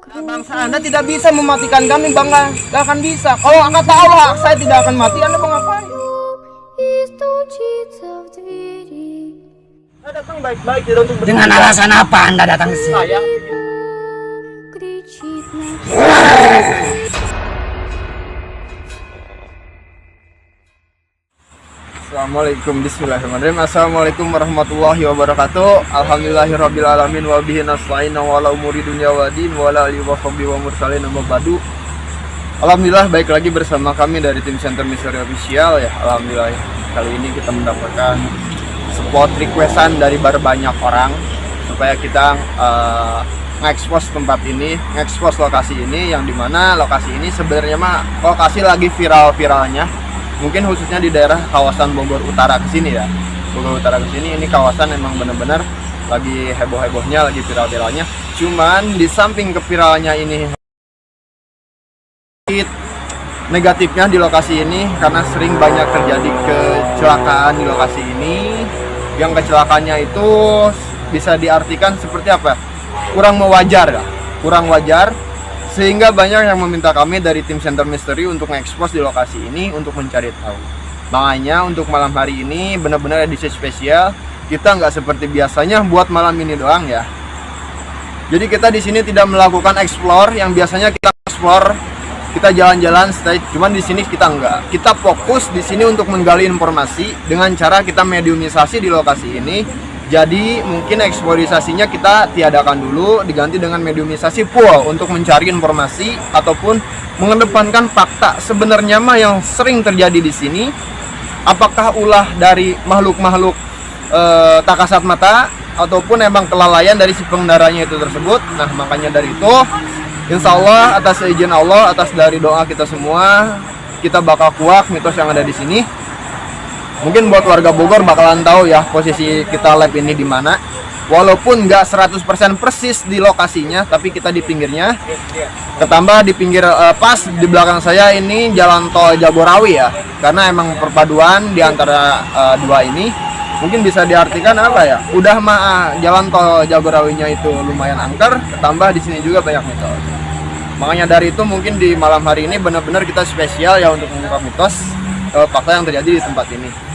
Bangsa Anda tidak bisa mematikan kami, Bangga. Gak akan bisa. Kalau kata Allah, saya tidak akan mati. Anda mau ngapain? Saya datang baik-baik tidak untuk Dengan alasan apa Anda datang ke sini? saya. Assalamualaikum, bismillahirrahmanirrahim. Assalamualaikum warahmatullahi wabarakatuh. Alhamdulillahirrabbilalamin. Wabihi nasta'in wa ala umuri dunya wa din wa ala alihi wa sahbihi wa mursalin amma ba'du. Alhamdulillah, baik lagi bersama kami dari tim Center Misteri Official ya. Alhamdulillah, kali ini kita mendapatkan support requestan dari banyak orang supaya kita nge-expose tempat ini, nge-expose lokasi ini, yang dimana lokasi ini sebenarnya mah lokasi lagi viral-viralnya. Mungkin khususnya di daerah kawasan Bogor Utara ke sini ya. Bogor Utara ke sini, ini kawasan emang bener-bener lagi heboh-hebohnya, lagi viral-viralnya. Cuman di samping keviralannya ini, negatifnya di lokasi ini karena sering banyak terjadi kecelakaan di lokasi ini. Yang kecelakaannya itu bisa diartikan seperti apa? Kurang mewajar ya. Kurang wajar. Sehingga banyak yang meminta kami dari tim Center Misteri untuk nge-expose di lokasi ini untuk mencari tahu. Makanya untuk malam hari ini benar-benar edisi spesial. Kita nggak seperti biasanya buat malam ini doang ya. Jadi kita di sini tidak melakukan explore yang biasanya kita explore, kita jalan-jalan stay. Cuman di sini kita nggak. Kita fokus di sini untuk menggali informasi dengan cara kita mediumisasi di lokasi ini. Jadi mungkin eksplorisasinya kita tiadakan dulu, diganti dengan mediumisasi full untuk mencari informasi ataupun mengedepankan fakta sebenarnya mah yang sering terjadi di sini. Apakah ulah dari makhluk-makhluk tak kasat mata ataupun emang kelalaian dari si pengendaranya itu tersebut. Nah, makanya dari itu insya Allah atas izin Allah, atas dari doa kita semua, kita bakal kuak mitos yang ada di sini. Mungkin buat warga Bogor bakalan tahu ya posisi kita lab ini di mana. Walaupun nggak 100% persis di lokasinya, tapi kita di pinggirnya. Ketambah di pinggir pas di belakang saya ini jalan tol Jagorawi ya. Karena emang perpaduan di antara dua ini mungkin bisa diartikan apa ya? Udah mah jalan tol Jagorawinya itu lumayan angker, ketambah di sini juga banyak mitos. Makanya dari itu mungkin di malam hari ini benar-benar kita spesial ya untuk mengungkap mitos fakta yang terjadi di tempat ini.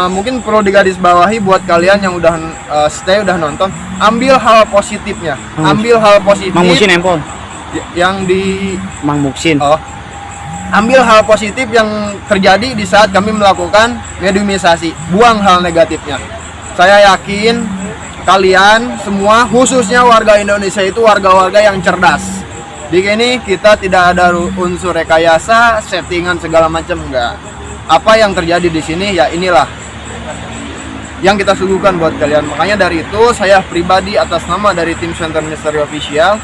Mungkin perlu digarisbawahi buat kalian yang udah stay, udah nonton, ambil hal positifnya, ambil hal positif. Mang Muksin empon. Yang di Mang Muksin. Oh, ambil hal positif yang terjadi di saat kami melakukan mediumisasi. Buang hal negatifnya. Saya yakin kalian semua, khususnya warga Indonesia itu warga-warga yang cerdas. Di sini kita tidak ada unsur rekayasa, settingan segala macam, enggak. Apa yang terjadi di sini ya inilah yang kita suguhkan buat kalian. Makanya dari itu saya pribadi atas nama dari tim Center Misteri Official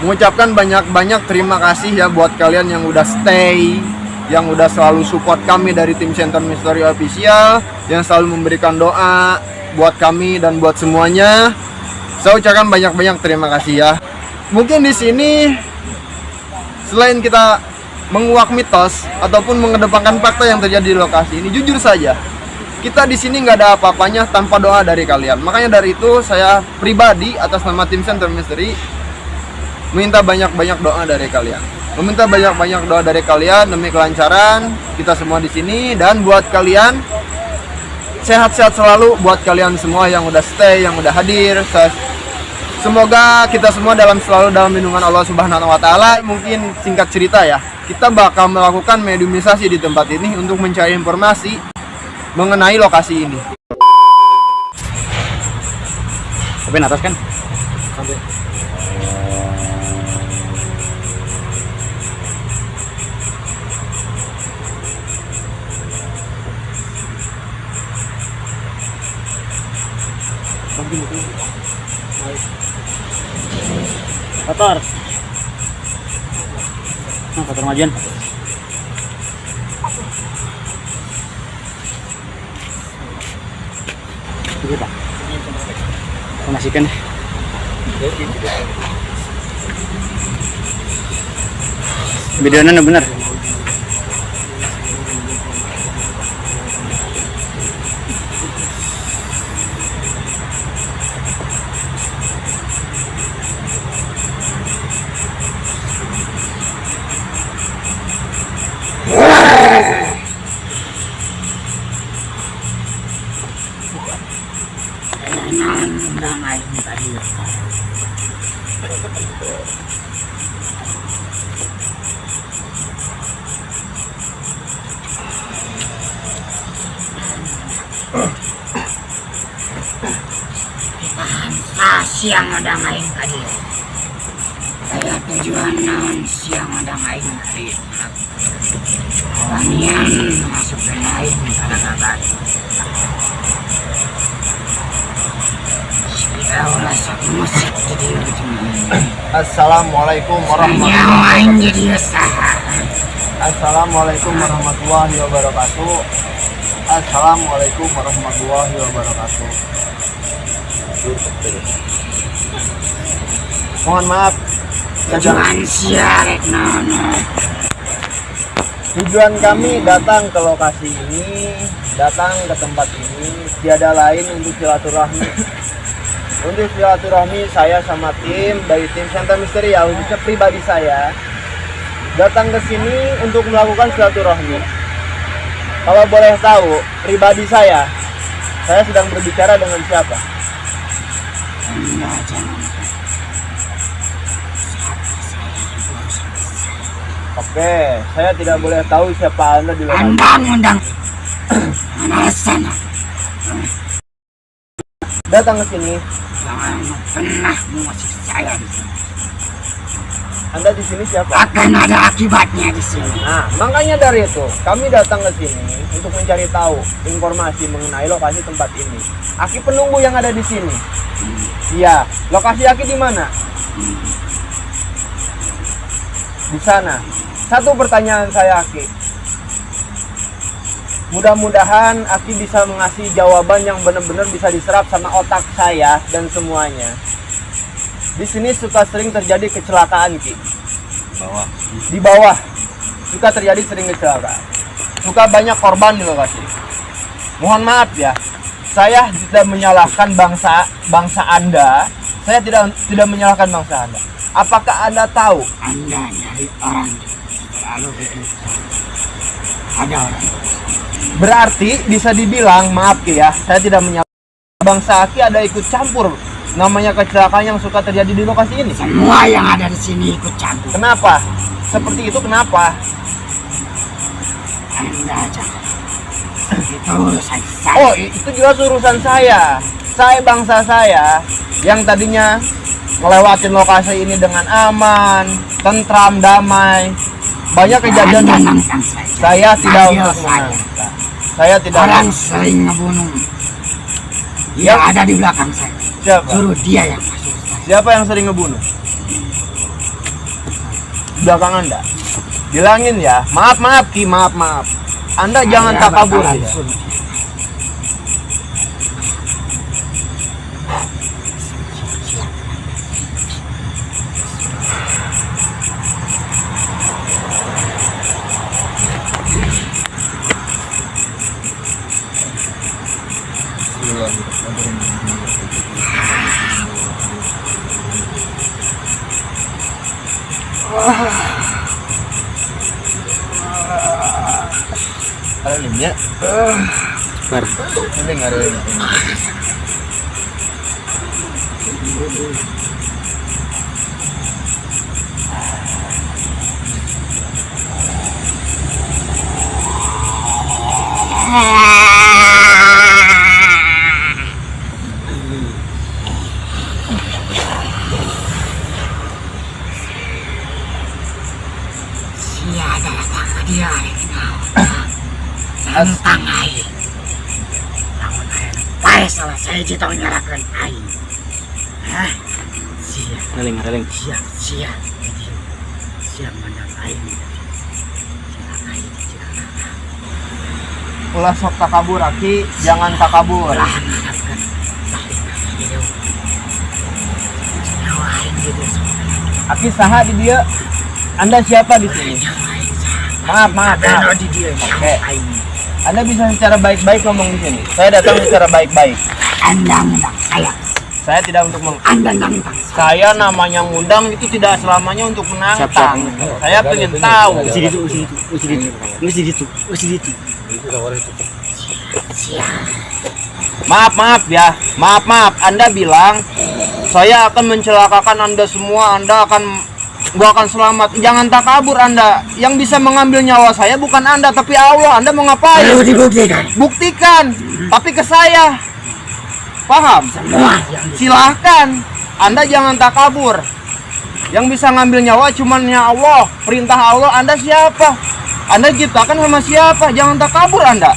mengucapkan banyak-banyak terima kasih ya buat kalian yang udah stay, yang udah selalu support kami dari tim Center Misteri Official, yang selalu memberikan doa buat kami dan buat semuanya. Saya ucapkan banyak-banyak terima kasih ya. Mungkin di sini selain kita menguak mitos ataupun mengedepankan fakta yang terjadi di lokasi ini, jujur saja kita di sini nggak ada apa-apanya tanpa doa dari kalian. Makanya dari itu saya pribadi atas nama tim Center Misteri meminta banyak-banyak doa dari kalian, meminta banyak-banyak doa dari kalian demi kelancaran kita semua di sini. Dan buat kalian sehat-sehat selalu, buat kalian semua yang udah stay, yang udah hadir. Semoga kita semua selalu dalam lindungan Allah Subhanahu wa taala. Mungkin singkat cerita ya, kita bakal melakukan mediumisasi di tempat ini untuk mencari informasi mengenai lokasi ini. Sampai atas kan? Sampai. Kotor. Nah, kotor majian. Ini Pak. Masihkan deh. Videonya bener. undang aing tadi. Siang ada aing tadi. Saya tujuan naon siang ada aing tadi. Wangian masuk ke aing karena kabar. Sia ulah sak musik jadi Assalamualaikum warahmatullahi nyawa aing wabarakatuh. jadi usaha. Assalamualaikum warahmatullahi wabarakatuh. Assalamualaikum warahmatullahi wabarakatuh. Mohon maaf, Tujuan siarek nono. tujuan kami datang ke lokasi ini, datang ke tempat ini tiada lain untuk silaturahmi. Untuk silaturahmi saya sama tim dari tim Santa Misteria, khususnya pribadi saya datang ke sini untuk melakukan silaturahmi. Kalau boleh tahu, pribadi saya sedang berbicara dengan siapa? Anda jangan Oke, saya tidak boleh tahu siapa Anda di lokasi. Anda ngundang mana sana. Datang ke sini, Jangan pernah mengusik saya di sini. Anda di sini siapa? Akan ada akibatnya di sini. Nah, makanya dari itu kami datang ke sini untuk mencari tahu informasi mengenai lokasi tempat ini. Aki penunggu yang ada di sini. Iya, lokasi Aki di mana? Di sana. Satu pertanyaan saya Aki. Mudah-mudahan Aki bisa mengasih jawaban yang benar-benar bisa diserap sama otak saya dan semuanya. Di sini suka sering terjadi kecelakaan Ki. Di bawah suka terjadi sering kecelakaan. Suka banyak korban di lokasi. Mohon maaf ya, saya tidak menyalahkan bangsa Anda. Saya tidak menyalahkan bangsa Anda. Apakah Anda tahu? Anda nyari orang lalu begitu. Ada orang. Berarti bisa dibilang, maaf Ki ya, saya tidak menyalahkan bangsa Aki ada ikut campur namanya kecelakaan yang suka terjadi di lokasi ini. Semua yang ada di sini ikut campur. Kenapa? Seperti itu kenapa? Anda jangan. Itu urusan saya. Oh, itu jelas urusan saya. Saya bangsa saya yang tadinya ngelewatin lokasi ini dengan aman, tentram, damai. Banyak kejadian Anda yang nantang saya. saya tidak Hasil untuk saya. menantang. Saya tidak. Orang sering ngebunuh. Dia Ya. ada di belakang saya. Siapa? Suruh dia yang masuk. Siapa yang sering ngebunuh? Belakang Anda. Bilangin ya. Maaf Ki, maaf. Anda jangan Saya takabur. bakalan Ya. suruh dia. Ada limnya. Bar. Ini nggak ada lim. Dia adalah sama dia yang tahu. Tentang air. Namun air baik salah saya jika menyalahkan air. Hah? Siap, Reling. siap. Siap mandang air. Siap air, siap. Ulah sok takabur Aki, jangan takabur. Ulah mengharapkan baik hidup. Nyawa air gitu. Aki saha di dia. Anda siapa di sini? Maaf. Kalau di dia Oke. nyawa air. Anda bisa secara baik-baik ngomong di sini. Saya datang secara baik-baik. Anda mengundang saya. Saya tidak untuk Anda nantang saya. saya namanya ngundang itu tidak selamanya untuk menantang. Siap. Saya pengen tahu. Usi di situ. Siap. Maaf ya, maaf. Anda bilang saya akan mencelakakan Anda semua. Gua akan selamat. Jangan takabur Anda. Yang bisa mengambil nyawa saya bukan Anda, tapi Allah. Anda mau ngapain? Perlu dibuktikan. Buktikan, tapi ke saya. Paham? Semua yang Silahkan. Anda jangan takabur. Yang bisa ngambil nyawa cuman ya Allah. Perintah Allah. Anda siapa? Anda ciptakan sama siapa? Jangan takabur Anda.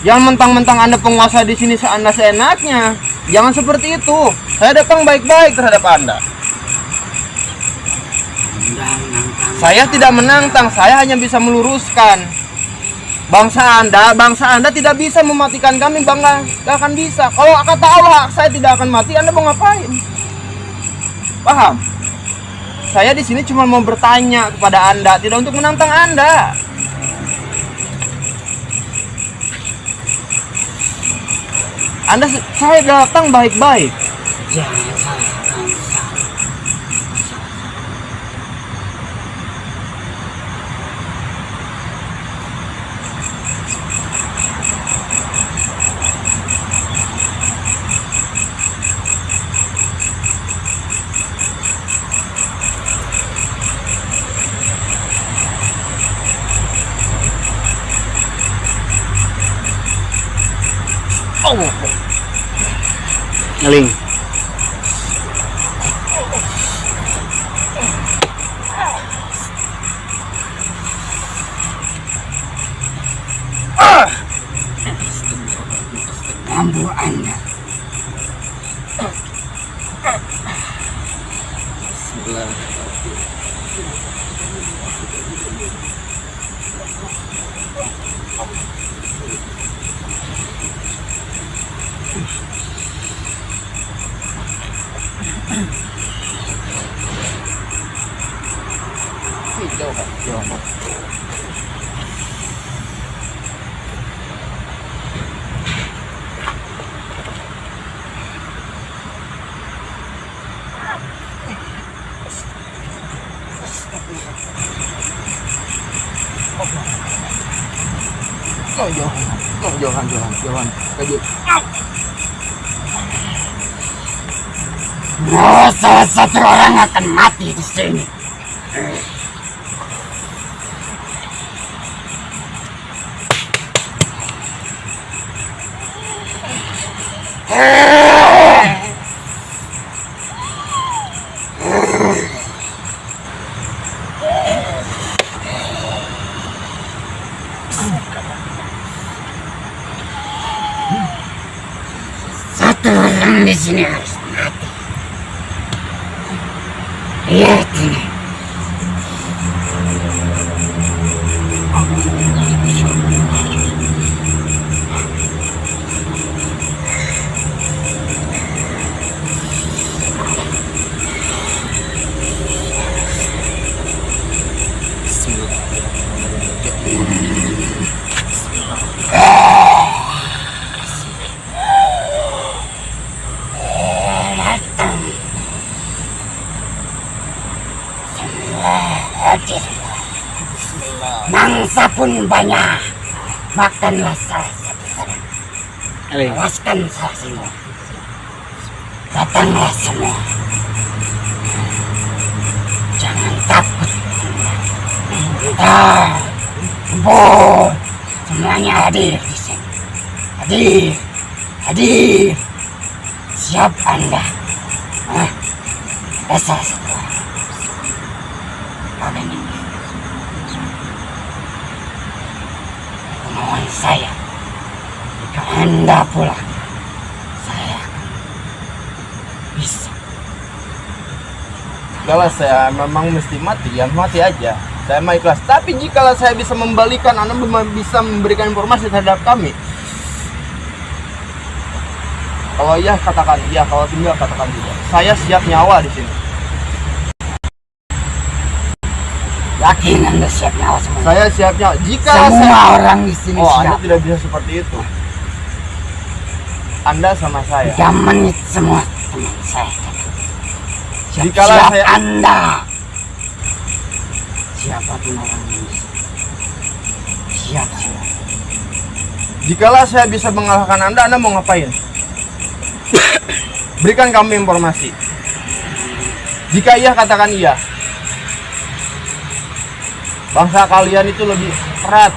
Jangan mentang-mentang Anda penguasa di sini Anda seenaknya. Jangan seperti itu. Saya datang baik-baik terhadap Anda. Saya tidak menantang, saya hanya bisa meluruskan. Bangsa Anda tidak bisa mematikan kami, bangga, gak akan bisa. Kalau kata Allah, saya tidak akan mati, Anda mau ngapain? Paham? Saya di sini cuma mau bertanya kepada Anda, tidak untuk menantang Anda. Saya datang baik-baik. jangan salahkan saya. Allah. Ngeling. Mampu Anda. Johan. Salah satu orang akan mati di sini. Satu orang di sini harus mati. Lihat ini. Hadir. Mangsa pun banyak. Makanlah salah satu orang. Lepaskan salah semua. Datanglah semua. Jangan takut. Semuanya hadir di sini. Hadir. Siap Anda. Salah satu orang. Ini mohon saya, jika Anda pulang, saya bisa. Kalau saya memang mesti mati, ya mati aja. Saya mah ikhlas. Tapi jika saya bisa membalikan, Anda bisa memberikan informasi terhadap kami. Kalau iya katakan iya, kalau tidak katakan tidak. Saya siap nyawa di sini. Yakin Anda siap nyawa semua? Saya siap nyawa. Jika semua orang di sini siap. Anda tidak bisa seperti itu. Anda sama saya. 3 menit semua teman saya. Jikalau siap saya Anda. Siapapun orang ini. Siap semua. Jikalau saya bisa mengalahkan Anda mau ngapain? Berikan kami informasi. Jika iya, katakan iya. Bangsa kalian itu lebih berat.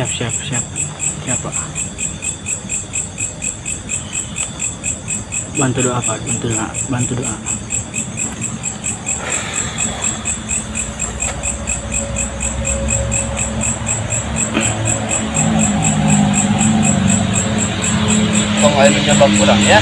Siap Pak. Bantu doa Pak, bantu doa. Tong air mencoba kurang ya.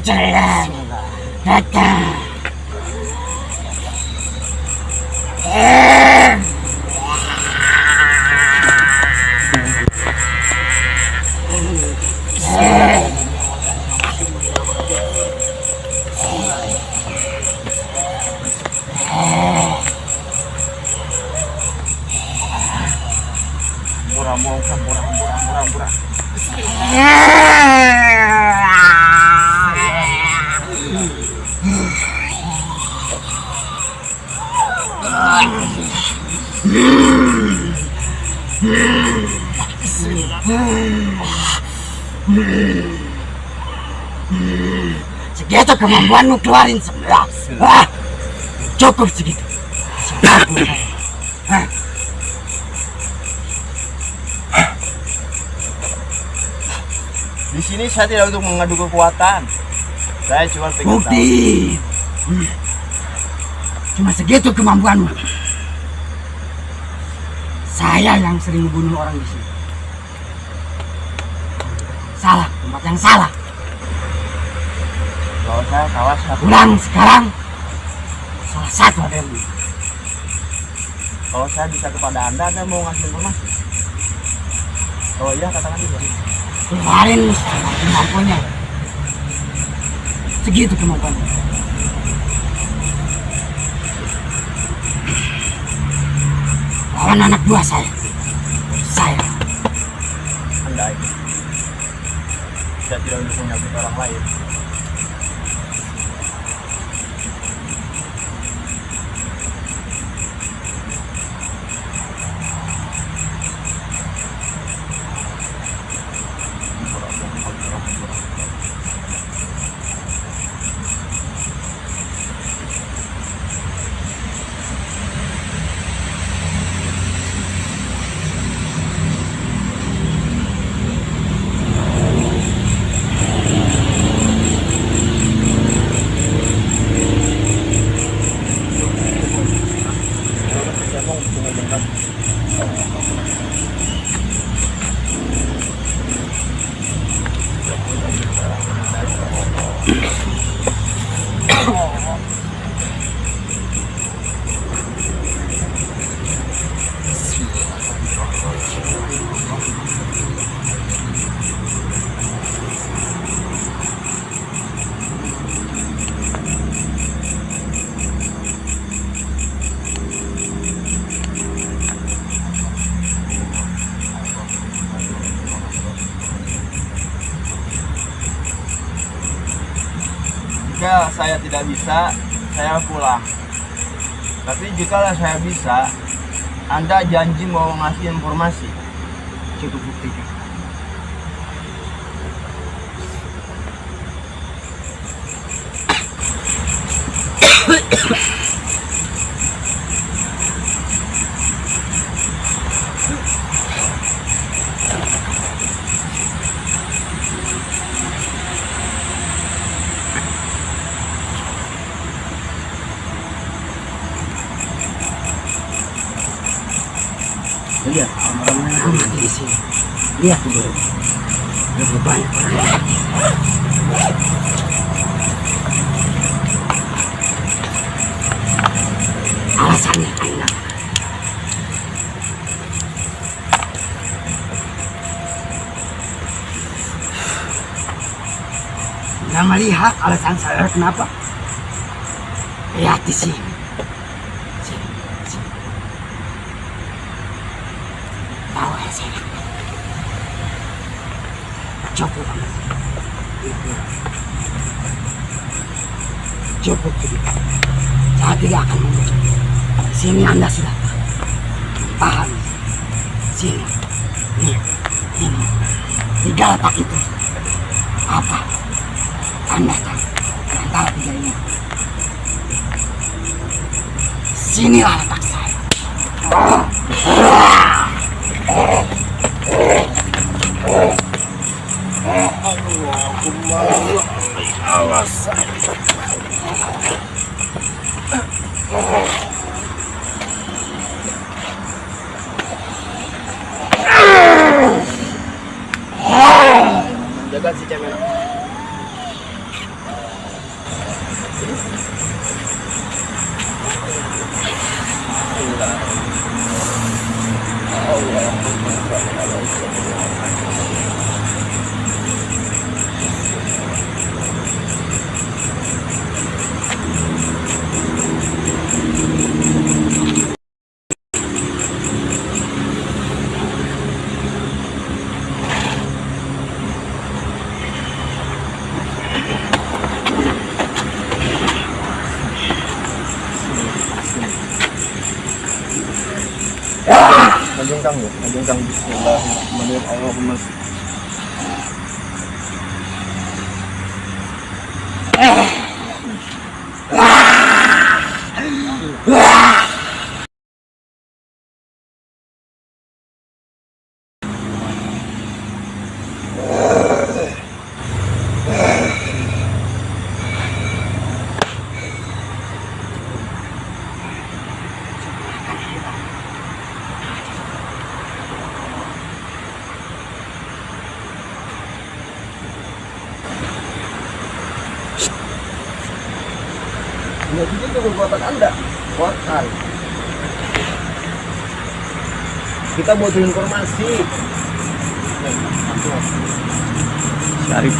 Jalan datang. Murah. Segitu kemampuanmu, keluarin semua. Cukup segitu. Di sini saya tidak untuk mengadu kekuatan. Saya cuma pengen Bukti. Cuma segitu kemampuanmu. Saya yang sering membunuh orang di sini. Salah, tempat yang salah. Kalau saya kalah satu. Pulang sekarang. Salah satu ada yang bunuh. Kalau saya bisa kepada Anda mau ngasih informasi? Kalau iya katakan iya. Keluarin kemampuannya. Segitu kemampuannya. lawan anak buah saya. Saya Andai saya tidak bisa menyakiti orang lain. Jika saya tidak bisa, saya pulang. Tapi jika saya bisa, Anda janji mau ngasih informasi. Cukup buktikan. lihat orang-orang amat di sini. Lihat dulu, lebih banyak orang. Alasannya karena Anda melihat alasan saya kenapa? Lihat di sini. Tahu ya saya. Cukup. Cukup. Saya tidak akan memujuk. Sini Anda sudah paham. Sini. Ini. Tiga letak itu. Apa? Anda tahu. Antara tiga ini. Sinilah letak saya. Awas. Jaga si cewek. Ajengkang bismillahirrahmanirrahim. Allahumma ya itu kekuatan Anda, kuatkan. Kita butuh informasi. Syarif.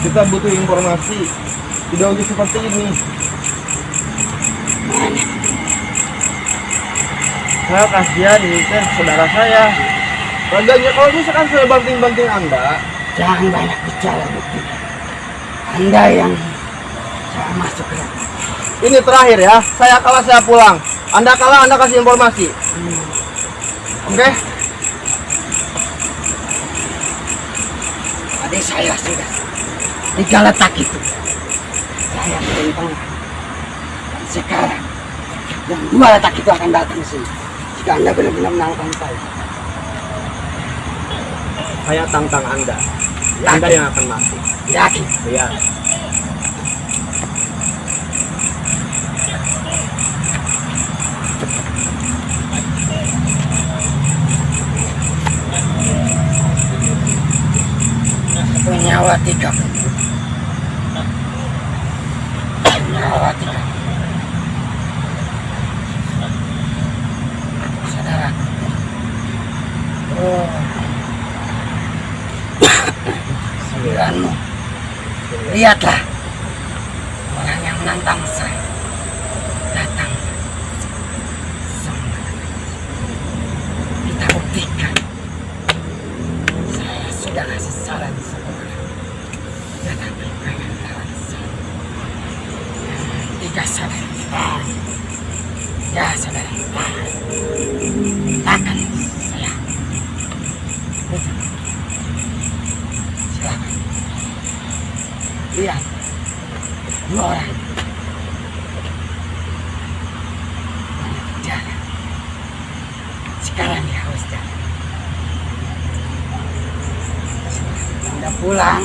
Kita butuh informasi. Tidak untuk seperti ini. Saya kasihan ini teh saudara saya. Baganya kalau misalkan saya banting-banting Anda, Jangan banyak bicara bukti. Anda yang saya masuk ke dalam. ini terakhir ya. Saya kalah saya pulang. Anda kalah Anda kasih informasi. Oke? Tadi saya sudah 3 letak itu. Saya beruntung. Dan sekarang yang 2 letak itu akan datang ke sini. Jika Anda benar-benar mengalahkan saya. Saya tantang Anda. Anda yang akan mati. Yakin? Iya. Nyawa 3. Nyawa 3. Saudara. Oh. 9-mu. Lihatlah. Orang yang menantang saya. Datang. Semua. Kita buktikan. Saya sudah kasih saran semua. Tetapi kalian lawan saya. 3 saudara. Ya saudara. Akan saya. Silakan. Lihat. 2 orang. Jalan. Sekarang dia harus jalan. Anda pulang.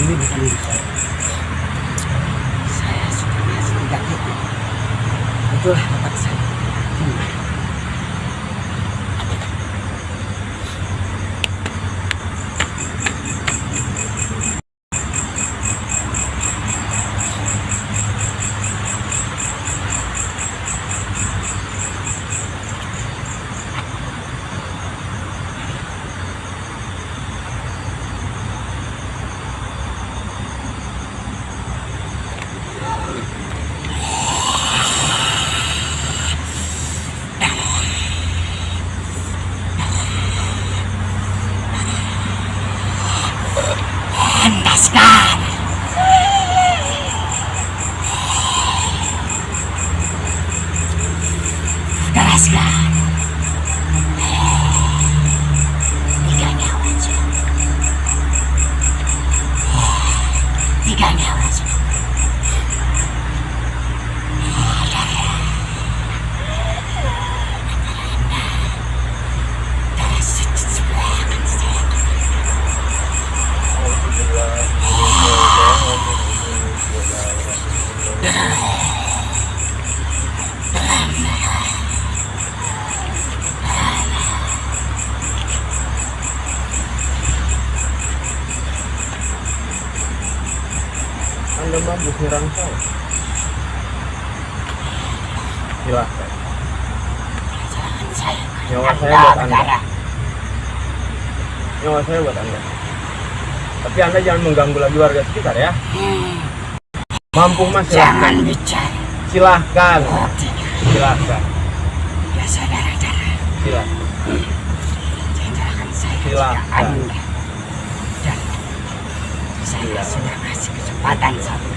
Ini bukan diri saya. Saya sudah ngasih 3 gitu. Itulah tempat saya. Andaskan. Teraskan. 3 nyawa sudah. 3 nyawa sudah. Anda mampu nyerang saya. Silahkan. Nyawa saya buat Anda. Nyawa saya buat Anda. Tapi Anda jangan mengganggu lagi warga sekitar ya. Mampu mas silahkan. Jangan bicara. Silahkan. Oh, tidak. Silahkan. Ya saudara-saudara. Silahkan. Tinggalkan saya. Silakan. Jika Anda. Dan saya sudah kasih kesempatan satu.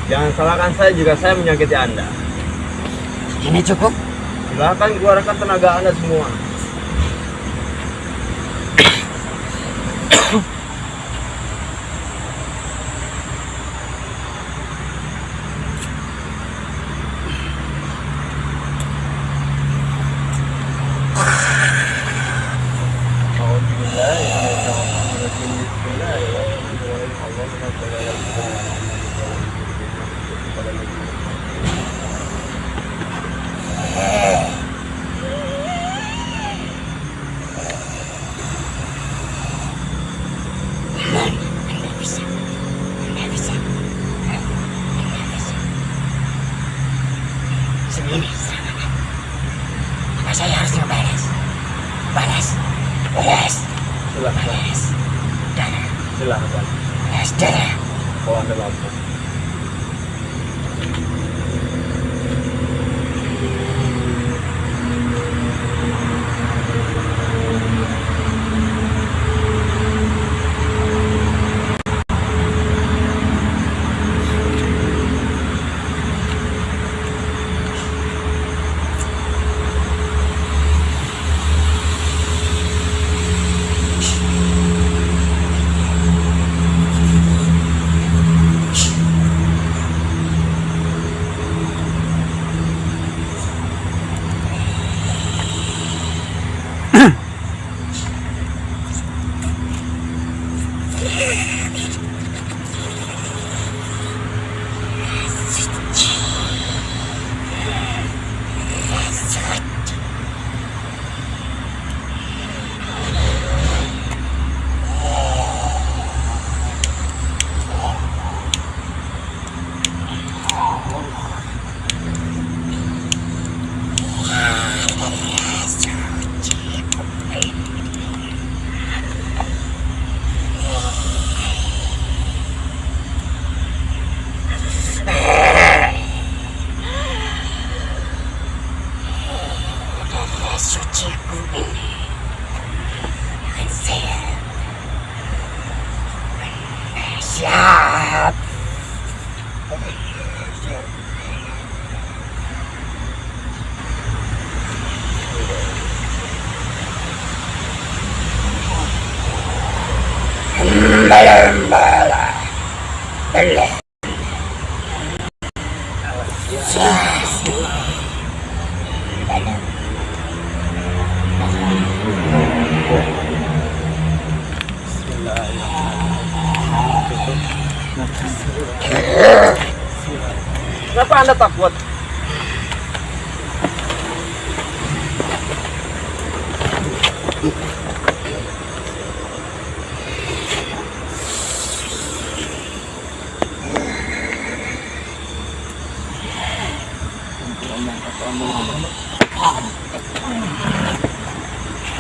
Jangan salahkan saya jika saya menyakiti Anda. Ini cukup. Silahkan keluarkan tenaga Anda semua. SD. Oh, ada lampu. Siap. Belum. Kenapa Anda takut?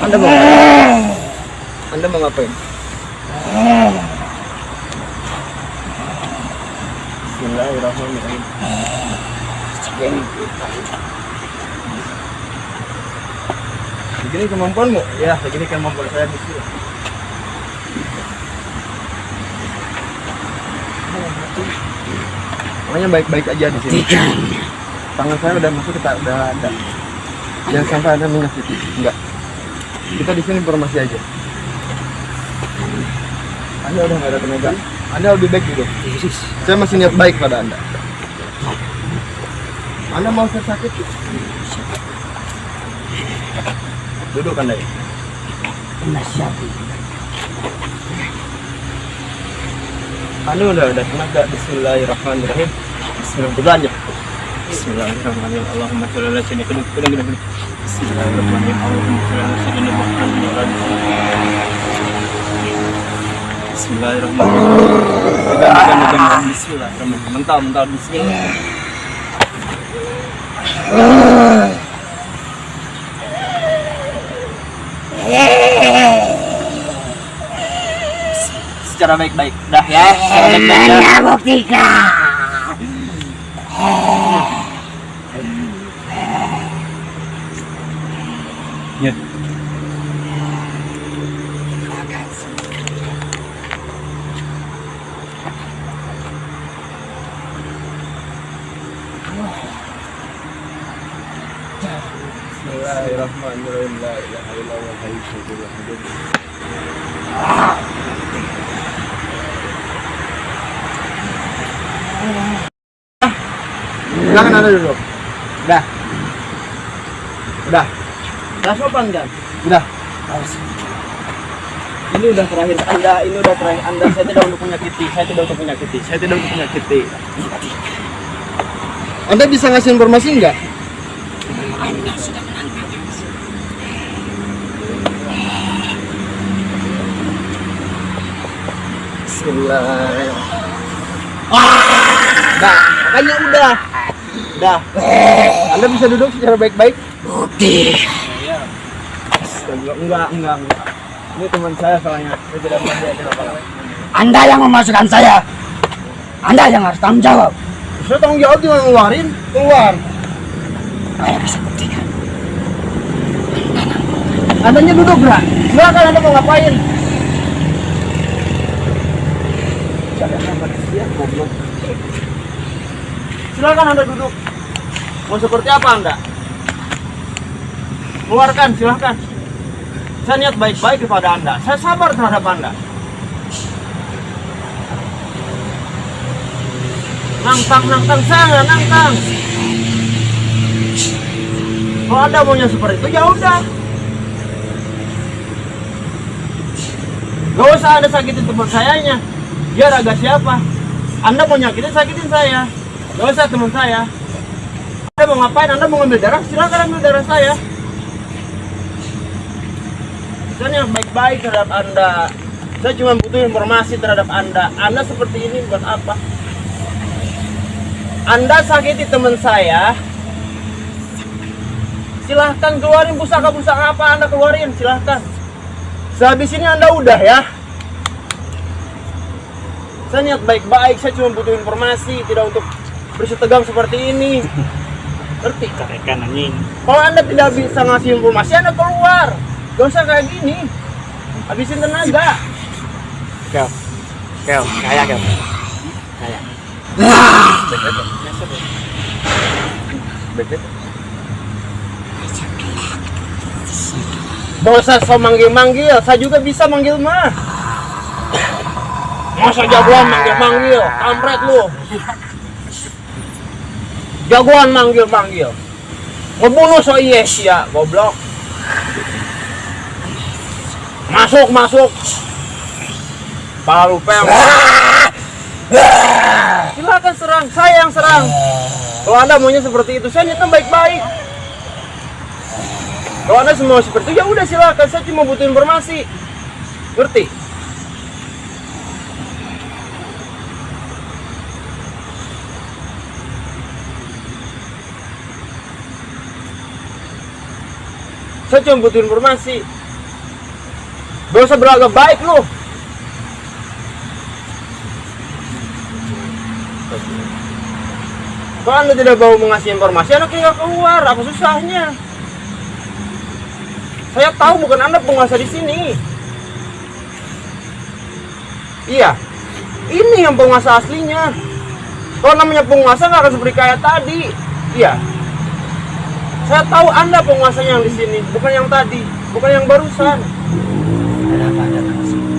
Anda mau ngapain? Anda mau ngapain? Bismillahirrahmanirrahim. Begini kemampuanmu? Ya, begini kemampuan saya. Bismillah. Pokoknya baik-baik aja di sini. Tangan saya udah masuk, kita udah ada. Jangan sampai Anda menyakiti. Enggak. Kita di sini informasi aja. Anda udah nggak ada tenaga. Anda lebih baik dulu. Saya masih niat baik pada Anda. Anda mau saya sakit? Duduk Anda ya. Anda udah ada tenaga. Bismillahirrahmanirrahim. Bismillahirrahmanirrahim. Bismillahirrahmanirrahim. Allahumma sholli ala sayyidina Muhammad. Bismillahirrahmanirrahim. Allahumma sholli ala sayyidina Muhammad. Bismillahirrahmanirrahim. Bismillahirrahmanirrahim. Mental bismillah. Secara baik-baik. Dah ya. Secara baik-baik ya. Mana buktikan? Ya. Bismillahirrahmanirrahim. La ilaha illallah hayyul qayyum. Silakan Anda duduk. Udah. Udah sopan kan? Udah. Ini udah terakhir Anda, saya tidak untuk menyakiti. Anda bisa ngasih informasi enggak? Anda sudah menantang. Bismillahirrahmanirrahim. Makanya udah. Anda bisa duduk secara baik-baik? Bukti. Enggak. Ini teman saya soalnya. Saya tidak mau dia apa-apa. Anda yang memasukkan saya. Anda yang harus tanggung jawab. Saya tanggung jawab dengan ngeluarin, keluar. Saya bisa buktikan. Andanya duduk, Bra. Silakan Anda mau ngapain? Silakan Anda duduk. Mau seperti apa Anda? Keluarkan, silakan. Saya niat baik-baik kepada Anda. Saya sabar terhadap Anda. Nantang sana, nantang. Kalau Anda maunya seperti itu, ya udah. Gak usah Anda sakitin teman sayanya. Dia raga siapa? Anda mau nyakitin, sakitin saya. Gak usah teman saya. Anda mau ngapain? Anda mau ngambil darah? Silakan ambil darah saya. Saya yang baik-baik terhadap Anda. Saya cuma butuh informasi terhadap Anda. Anda seperti ini buat apa? Anda sakiti teman saya. Silahkan keluarin pusaka-pusaka apa Anda keluarin, silahkan. Sehabis ini Anda udah ya. Saya niat baik-baik, saya cuma butuh informasi, tidak untuk bersih tegang seperti ini. Ngerti? Karekan anjing. Kalau Anda tidak bisa ngasih informasi, Anda keluar. Gak usah kayak gini. Habisin tenaga. Kau. Kayak kau. Kayak. Gak usah so manggil-manggil, saya juga bisa manggil mah. Masa jagoan manggil-manggil, kampret lu. Jagoan manggil-manggil. Ngebunuh so yes ya, goblok. Masuk. Pala lupeng. Silakan serang, saya yang serang. Kalau Anda maunya seperti itu, saya niatnya baik-baik. Kalau Anda semua seperti itu, ya udah silakan. Saya cuma butuh informasi. Ngerti? Saya cuma butuh informasi. Gak usah berlagak baik lu. Kalau Anda tidak mau mengasih informasi, Anda tinggal keluar. Apa susahnya? Saya tahu bukan Anda penguasa di sini. Iya, ini yang penguasa aslinya. Kalau namanya penguasa nggak akan seperti kayak tadi. Iya, saya tahu Anda penguasanya yang di sini, bukan yang tadi, bukan yang barusan. Kenapa datang sini?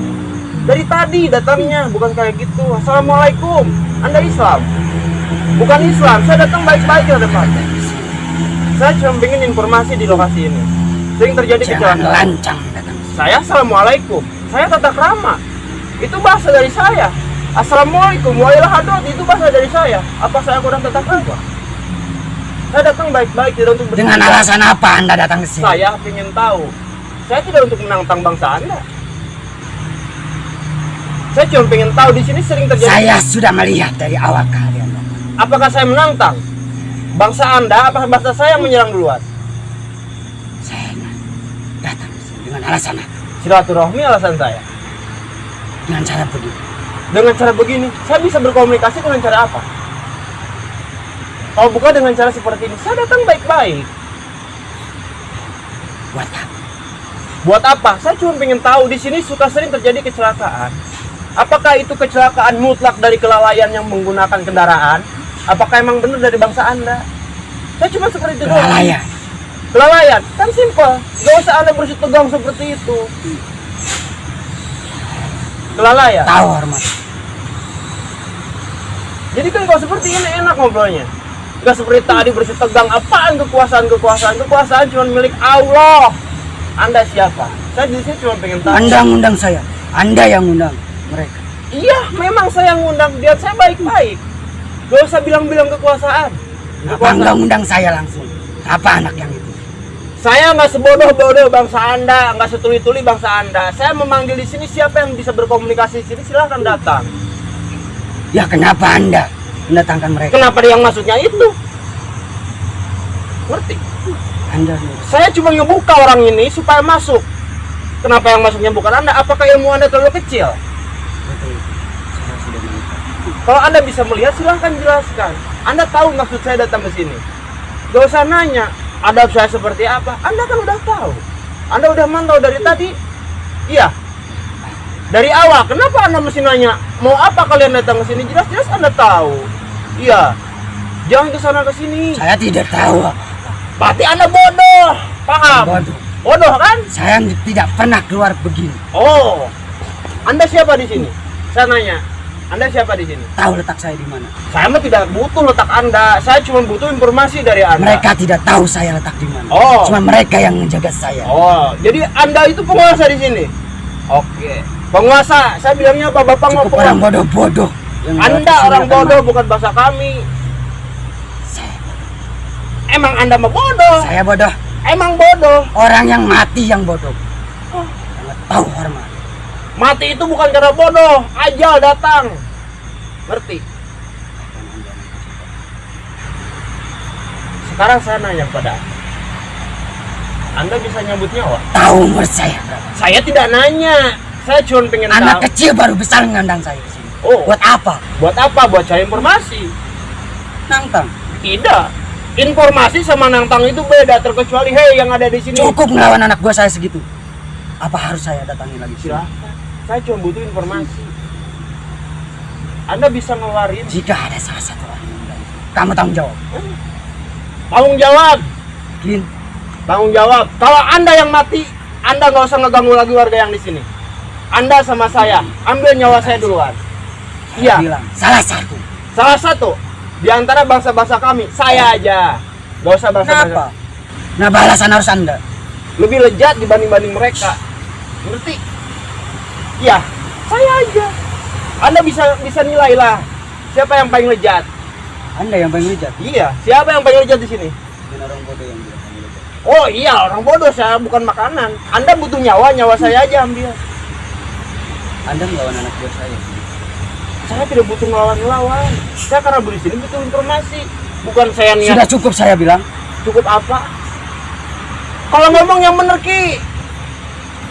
Dari tadi datangnya bukan kayak gitu. Assalamualaikum. Anda Islam? Bukan Islam. Saya datang baik-baik ke depan. Saya cuma ingin informasi di lokasi ini. Sering terjadi Jangan kecelakaan. lancang datang sini. Saya assalamualaikum. Saya tata krama. Itu bahasa dari saya. Assalamualaikum warahmatullahi wabarakatuh. Itu bahasa dari saya. Apa saya kurang tata krama? Saya datang baik-baik tidak untuk Dengan bertindak. alasan apa Anda datang ke sini? Saya ingin tahu. Saya tidak untuk menantang bangsa Anda. Saya cuma ingin tahu di sini sering terjadi. Saya sudah melihat dari awal kalian datang. Apakah saya menantang bangsa Anda? Apakah bangsa saya yang menyerang duluan? Saya datang ke sini dengan alasan apa? Silaturahmi alasan saya. Dengan cara begini. Dengan cara begini, saya bisa berkomunikasi dengan cara apa? Kalau bukan dengan cara seperti ini, saya datang baik-baik. Buat apa? Buat apa? Saya cuma ingin tahu di sini suka sering terjadi kecelakaan. Apakah itu kecelakaan mutlak dari kelalaian yang menggunakan kendaraan? Apakah emang benar dari bangsa Anda? Saya cuma seperti itu doang. Kelalaian. Kelalaian, kan simpel. Gak usah Anda bersih tegang seperti itu. Kelalaian. Tahu hormat. Jadi kan kalau seperti ini enak ngobrolnya. Gak seperti tadi bersih tegang. Apaan kekuasaan? Kekuasaan cuma milik Allah. Anda siapa? Saya di sini cuma pengen tahu. Anda ngundang saya. Anda yang ngundang mereka. Iya, memang saya ngundang dia. Saya baik-baik. Gak usah bilang-bilang kekuasaan. Apa enggak ngundang saya langsung? Apa anak yang itu? Saya nggak sebodoh-bodoh bangsa Anda, nggak setuli-tuli bangsa Anda. Saya memanggil di sini siapa yang bisa berkomunikasi di sini, silahkan datang. Ya kenapa Anda mendatangkan mereka? Kenapa dia yang masuknya itu? Ngerti? Anda Saya cuma ngebuka orang ini supaya masuk. Kenapa yang masuknya bukan Anda? Apakah ilmu Anda terlalu kecil? betul. Kalau Anda bisa melihat, silahkan jelaskan. Anda tahu maksud saya datang ke sini. Gak usah nanya, adab saya seperti apa. Anda kan udah tahu. Anda udah mantau dari tadi. Iya. Dari awal, kenapa Anda mesti nanya? Mau apa kalian datang ke sini? Jelas-jelas Anda tahu. Iya. Jangan ke sana ke sini. Saya tidak tahu. Berarti Anda bodoh. Paham? Bodoh. Bodoh kan? Saya tidak pernah keluar begini. Oh. Anda siapa di sini? Saya nanya. Anda siapa di sini? Tahu letak saya di mana? Saya mah tidak butuh letak Anda. Saya cuma butuh informasi dari Anda. Mereka tidak tahu saya letak di mana. Oh. Cuma mereka yang menjaga saya. Oh, jadi Anda itu penguasa di sini. Oke. Penguasa. Saya bilangnya apa? Bapak mau Cukup orang bodoh-bodoh. yang lewat Anda kesini orang akan bodoh, mati. bukan bahasa kami. Saya, Emang Anda mah bodoh. saya bodoh. Emang bodoh. Orang yang mati yang bodoh. Sangat tahu hormat. Mati itu bukan karena bodoh. Ajal datang. Ngerti? Sekarang saya nanya pada Anda bisa nyambut nyawa? Tahu umur saya berapa? Saya tidak nanya. Saya cuma pengen Anak tahu. kecil baru besar ngandang saya ke sini. Oh, Buat apa? buat apa? Buat cari informasi? Nantang. Tidak. Informasi sama nantang itu beda. Terkecuali hei yang ada di sini. Cukup ngelawan anak gua saya segitu. Apa harus saya datangi lagi sini? Silahkan. Saya cuma butuh informasi. Anda bisa ngeluarin. Jika ada salah satu orang yang mengganggu, kamu tanggung jawab. Tanggung jawab. Gin, Tanggung jawab. Kalau Anda yang mati, Anda nggak usah ngeganggu lagi warga yang di sini. Anda sama saya, ambil nyawa saya duluan. Iya. bilang salah satu. Salah satu di antara bangsa-bangsa kami, saya aja. Gak usah bangsa-bangsa. Kenapa? Nah, balasan harus Anda. Lebih lejat dibanding mereka. Ngerti? Iya, saya aja. Anda bisa nilai lah. Siapa yang paling lejat? Anda yang paling lejat. Iya, siapa yang paling lejat di sini? Dan orang bodoh yang bilang paling lejat. Oh iya, orang bodoh, saya bukan makanan. Anda butuh nyawa saya aja ambil. Anda melawan anak buah saya. Saya tidak butuh ngelawan. Saya karena beli sini butuh informasi. Bukan saya niat. Sudah cukup saya bilang. Cukup apa? Kalau ngomong yang bener Ki.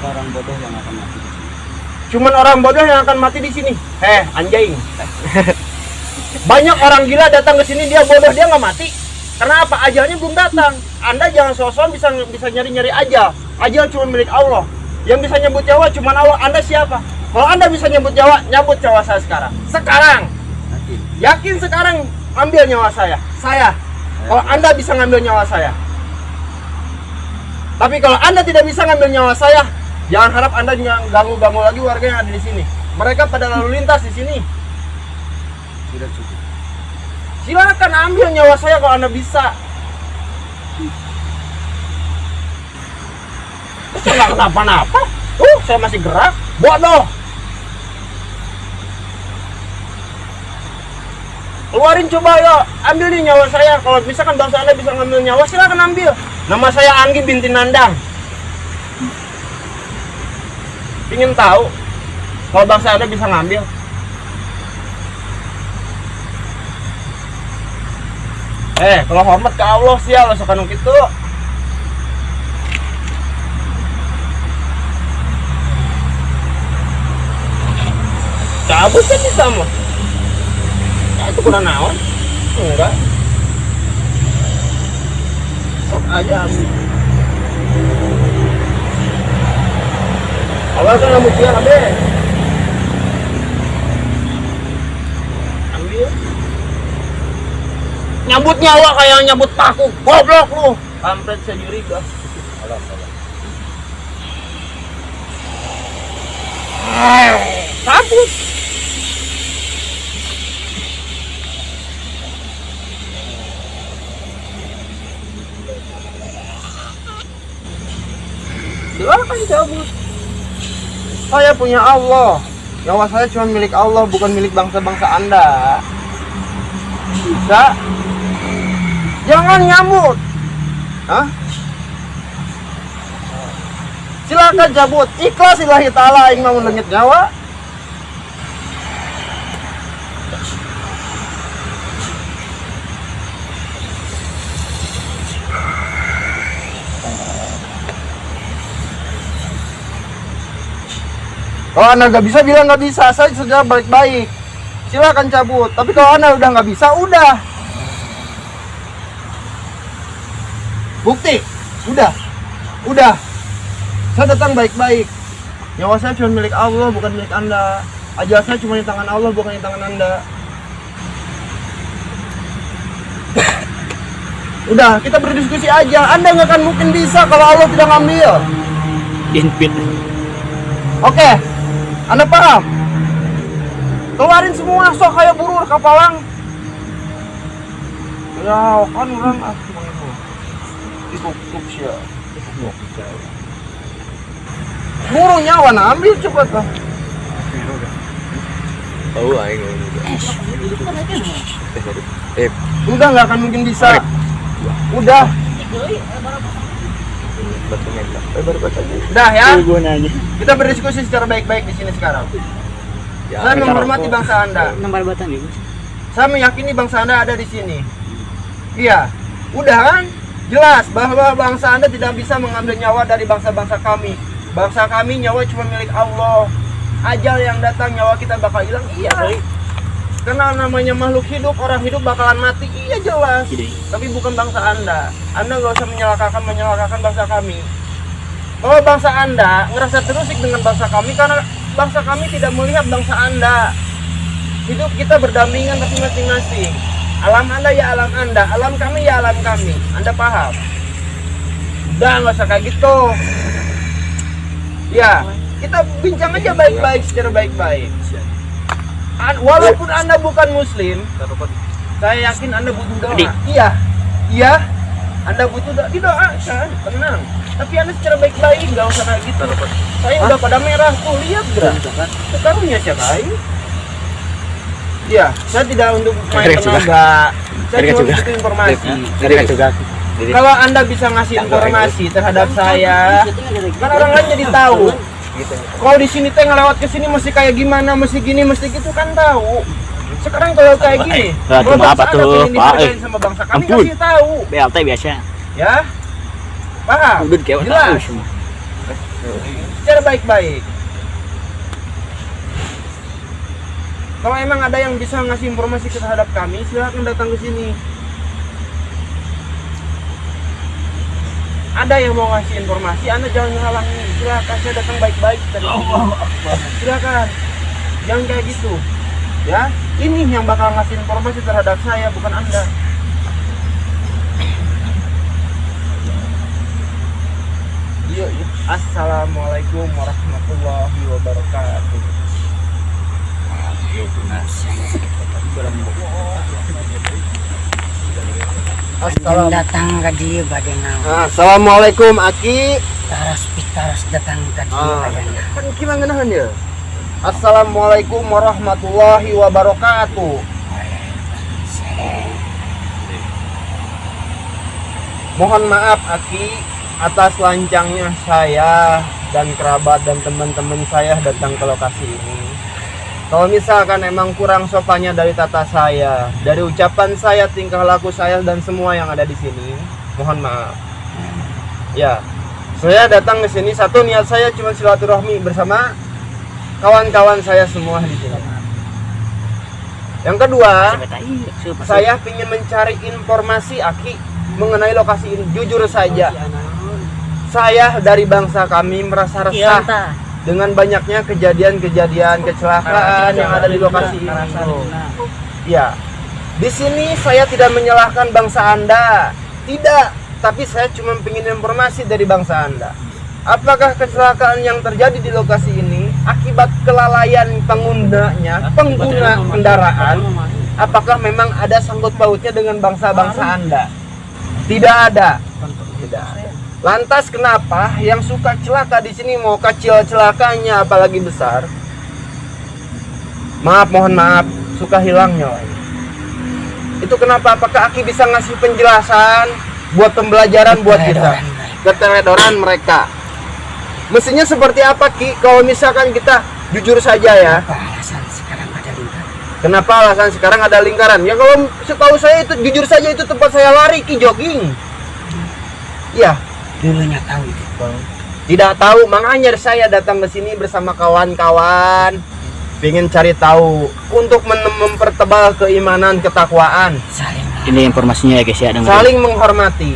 Orang bodoh yang akan mati. Cuman orang bodoh yang akan mati di sini. Anjing. Banyak orang gila datang ke sini, dia bodoh, dia nggak mati. Karena apa? Ajalnya belum datang. Anda jangan sosok bisa nyari-nyari ajal. Ajal cuma milik Allah. Yang bisa nyebut nyawa cuma Allah. Anda siapa? Kalau Anda bisa nyebut nyambut nyawa saya sekarang. Sekarang. Yakin sekarang ambil nyawa saya. Kalau Anda bisa ngambil nyawa saya. Tapi kalau Anda tidak bisa ngambil nyawa saya, jangan harap Anda ganggu lagi warga yang ada di sini. Mereka pada lalu lintas di sini. Sudah cukup. Silakan ambil nyawa saya kalau Anda bisa. Saya nggak kenapa-napa. Saya masih gerak. Bodoh. Keluarin coba ya, ambil nih nyawa saya. Kalau misalkan bangsa Anda bisa ngambil nyawa, silakan ambil. Nama saya Anggi binti Nandang. Ingin tahu kalau bangsa Anda bisa ngambil? Kalau hormat ke Allah sih ya, lo sekarang gitu. Cabut kan bisa mah. Itu kurang naon? Enggak. Sok aja ambil. Awal kan rambut dia abe. Ambil. Nyambut nyawa kayak nyambut paku. Goblok lu. Kampret sendiri dah. Alah. Cabut. Silakan cabut. Saya punya Allah. Nyawa saya cuma milik Allah, bukan milik bangsa-bangsa Anda. Bisa. Jangan nyambut. Hah? Silakan cabut. Ikhlas lillahi ta'ala aing mau lengit nyawa. Kalau Anda nggak bisa, bilang nggak bisa. Saya sudah baik-baik. silakan cabut. Tapi kalau Anda udah nggak bisa, udah. Bukti, udah. Saya datang baik-baik. Nyawa saya cuma milik Allah, bukan milik Anda. Ajal saya cuma di tangan Allah, bukan di tangan Anda. Udah, kita berdiskusi aja. Anda nggak akan mungkin bisa kalau Allah tidak ngambil. Inpit. Oke, Anda paham? Keluarin semua, sok kayak burur kapalang. Ya, kan orang Ditutup sih ya. Burung nyawa nah, ambil cepat lah. Tahu aing. Udah nggak akan mungkin bisa. Udah. Udah ya. Kita berdiskusi secara baik-baik di sini sekarang. Saya menghormati bangsa Anda. Saya meyakini bangsa Anda ada di sini. Iya. Udah kan? Jelas bahwa bangsa Anda tidak bisa mengambil nyawa dari bangsa-bangsa kami. Bangsa kami nyawa cuma milik Allah. Ajal yang datang nyawa kita bakal hilang. Iya. Karena namanya makhluk hidup, orang hidup bakalan mati. Iya jelas. Tapi bukan bangsa Anda. Anda nggak usah menyalahkan bangsa kami. Kalau bangsa Anda ngerasa terusik dengan bangsa kami karena bangsa kami tidak melihat bangsa Anda. Hidup kita berdampingan tapi masing-masing. Alam Anda ya alam Anda, alam kami ya alam kami. Anda paham? Udah nggak usah kayak gitu. Ya, kita bincang aja baik-baik secara baik-baik. Walaupun Anda bukan Muslim, saya yakin Anda butuh doa. Iya, Anda butuh doa, didoakan, tenang. Tapi Anda secara baik-baik, nggak usah kayak gitu. Saya udah pada merah tuh, lihat gerak. Sekarangnya siapa ini? Ya, saya tidak untuk main tenaga. Saya cuma butuh informasi. Kalau Anda bisa ngasih informasi terhadap saya, kan orang lain jadi tahu. Kalau di sini teh ngelewat ke sini mesti kayak gimana, mesti gini, mesti gitu kan tahu. Sekarang kalau kayak gini, kalau bangsa Anda pengen dihargain sama bangsa kami kasih tahu. BLT biasa. Ya, paham? Jelas. Secara baik-baik. Kalau emang ada yang bisa ngasih informasi terhadap kami, silakan datang ke sini. Ada yang mau ngasih informasi, Anda jangan menghalangi. Silakan, saya datang baik-baik tadi. Silakan, jangan kayak gitu. Ya, ini yang bakal ngasih informasi terhadap saya, bukan Anda. Yuk. Assalamualaikum warahmatullahi wabarakatuh. Datang ke dia bagaimana? Assalamualaikum Aki. Taras datang ke dia bagaimana? Kan gimana nahan ya? Assalamualaikum warahmatullahi wabarakatuh. Mohon maaf Aki atas lancangnya saya dan kerabat dan teman-teman saya datang ke lokasi ini. Kalau misalkan emang kurang sopannya dari tata saya, dari ucapan saya, tingkah laku saya dan semua yang ada di sini, mohon maaf. Ya, saya datang ke sini satu niat saya cuma silaturahmi bersama kawan-kawan saya semua di sini. Yang kedua, saya ingin mencari informasi Aki mengenai lokasi ini. Jujur saja, saya dari bangsa kami merasa resah dengan banyaknya kejadian-kejadian kecelakaan yang ada di lokasi ini. Ya, di sini saya tidak menyalahkan bangsa Anda, tidak. Tapi saya cuma ingin informasi dari bangsa Anda. Apakah kecelakaan yang terjadi di lokasi ini akibat kelalaian pengguna kendaraan? Apakah memang ada sangkut pautnya dengan bangsa-bangsa Anda? Tidak ada. Tidak ada. Lantas kenapa yang suka celaka di sini mau kecil celakanya apalagi besar? Maaf, mohon maaf, suka hilang nyawanya. Itu kenapa? Apakah Aki bisa ngasih penjelasan buat pembelajaran buat kita? Keteledoran mereka. Mestinya seperti apa Ki? Kalau misalkan kita jujur saja ya. Kenapa alasan sekarang ada lingkaran? Ya kalau setahu saya itu jujur saja itu tempat saya lari Ki, jogging. Iya. Dulunya tahu itu. Tidak tahu, makanya saya datang ke sini bersama kawan-kawan. Pengen cari tahu untuk mempertebal keimanan, ketakwaan, Saling Ini informasinya ya guys ya, dengerin. saling menghormati.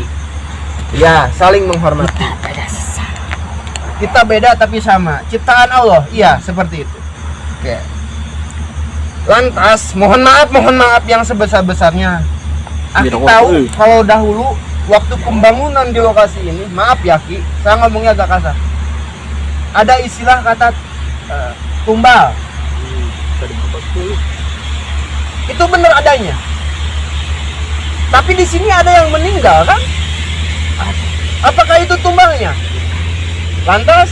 Ya, saling menghormati. kita beda sesama. Kita beda tapi sama. Ciptaan Allah. Iya, seperti itu. Oke. Lantas, mohon maaf yang sebesar-besarnya. Aki Biro, tahu euy. kalau dahulu waktu pembangunan di lokasi ini, maaf ya Ki, saya ngomongnya agak kasar. Ada istilah kata tumbal. Itu benar adanya. Tapi di sini ada yang meninggal kan? Apakah itu tumbalnya? Lantas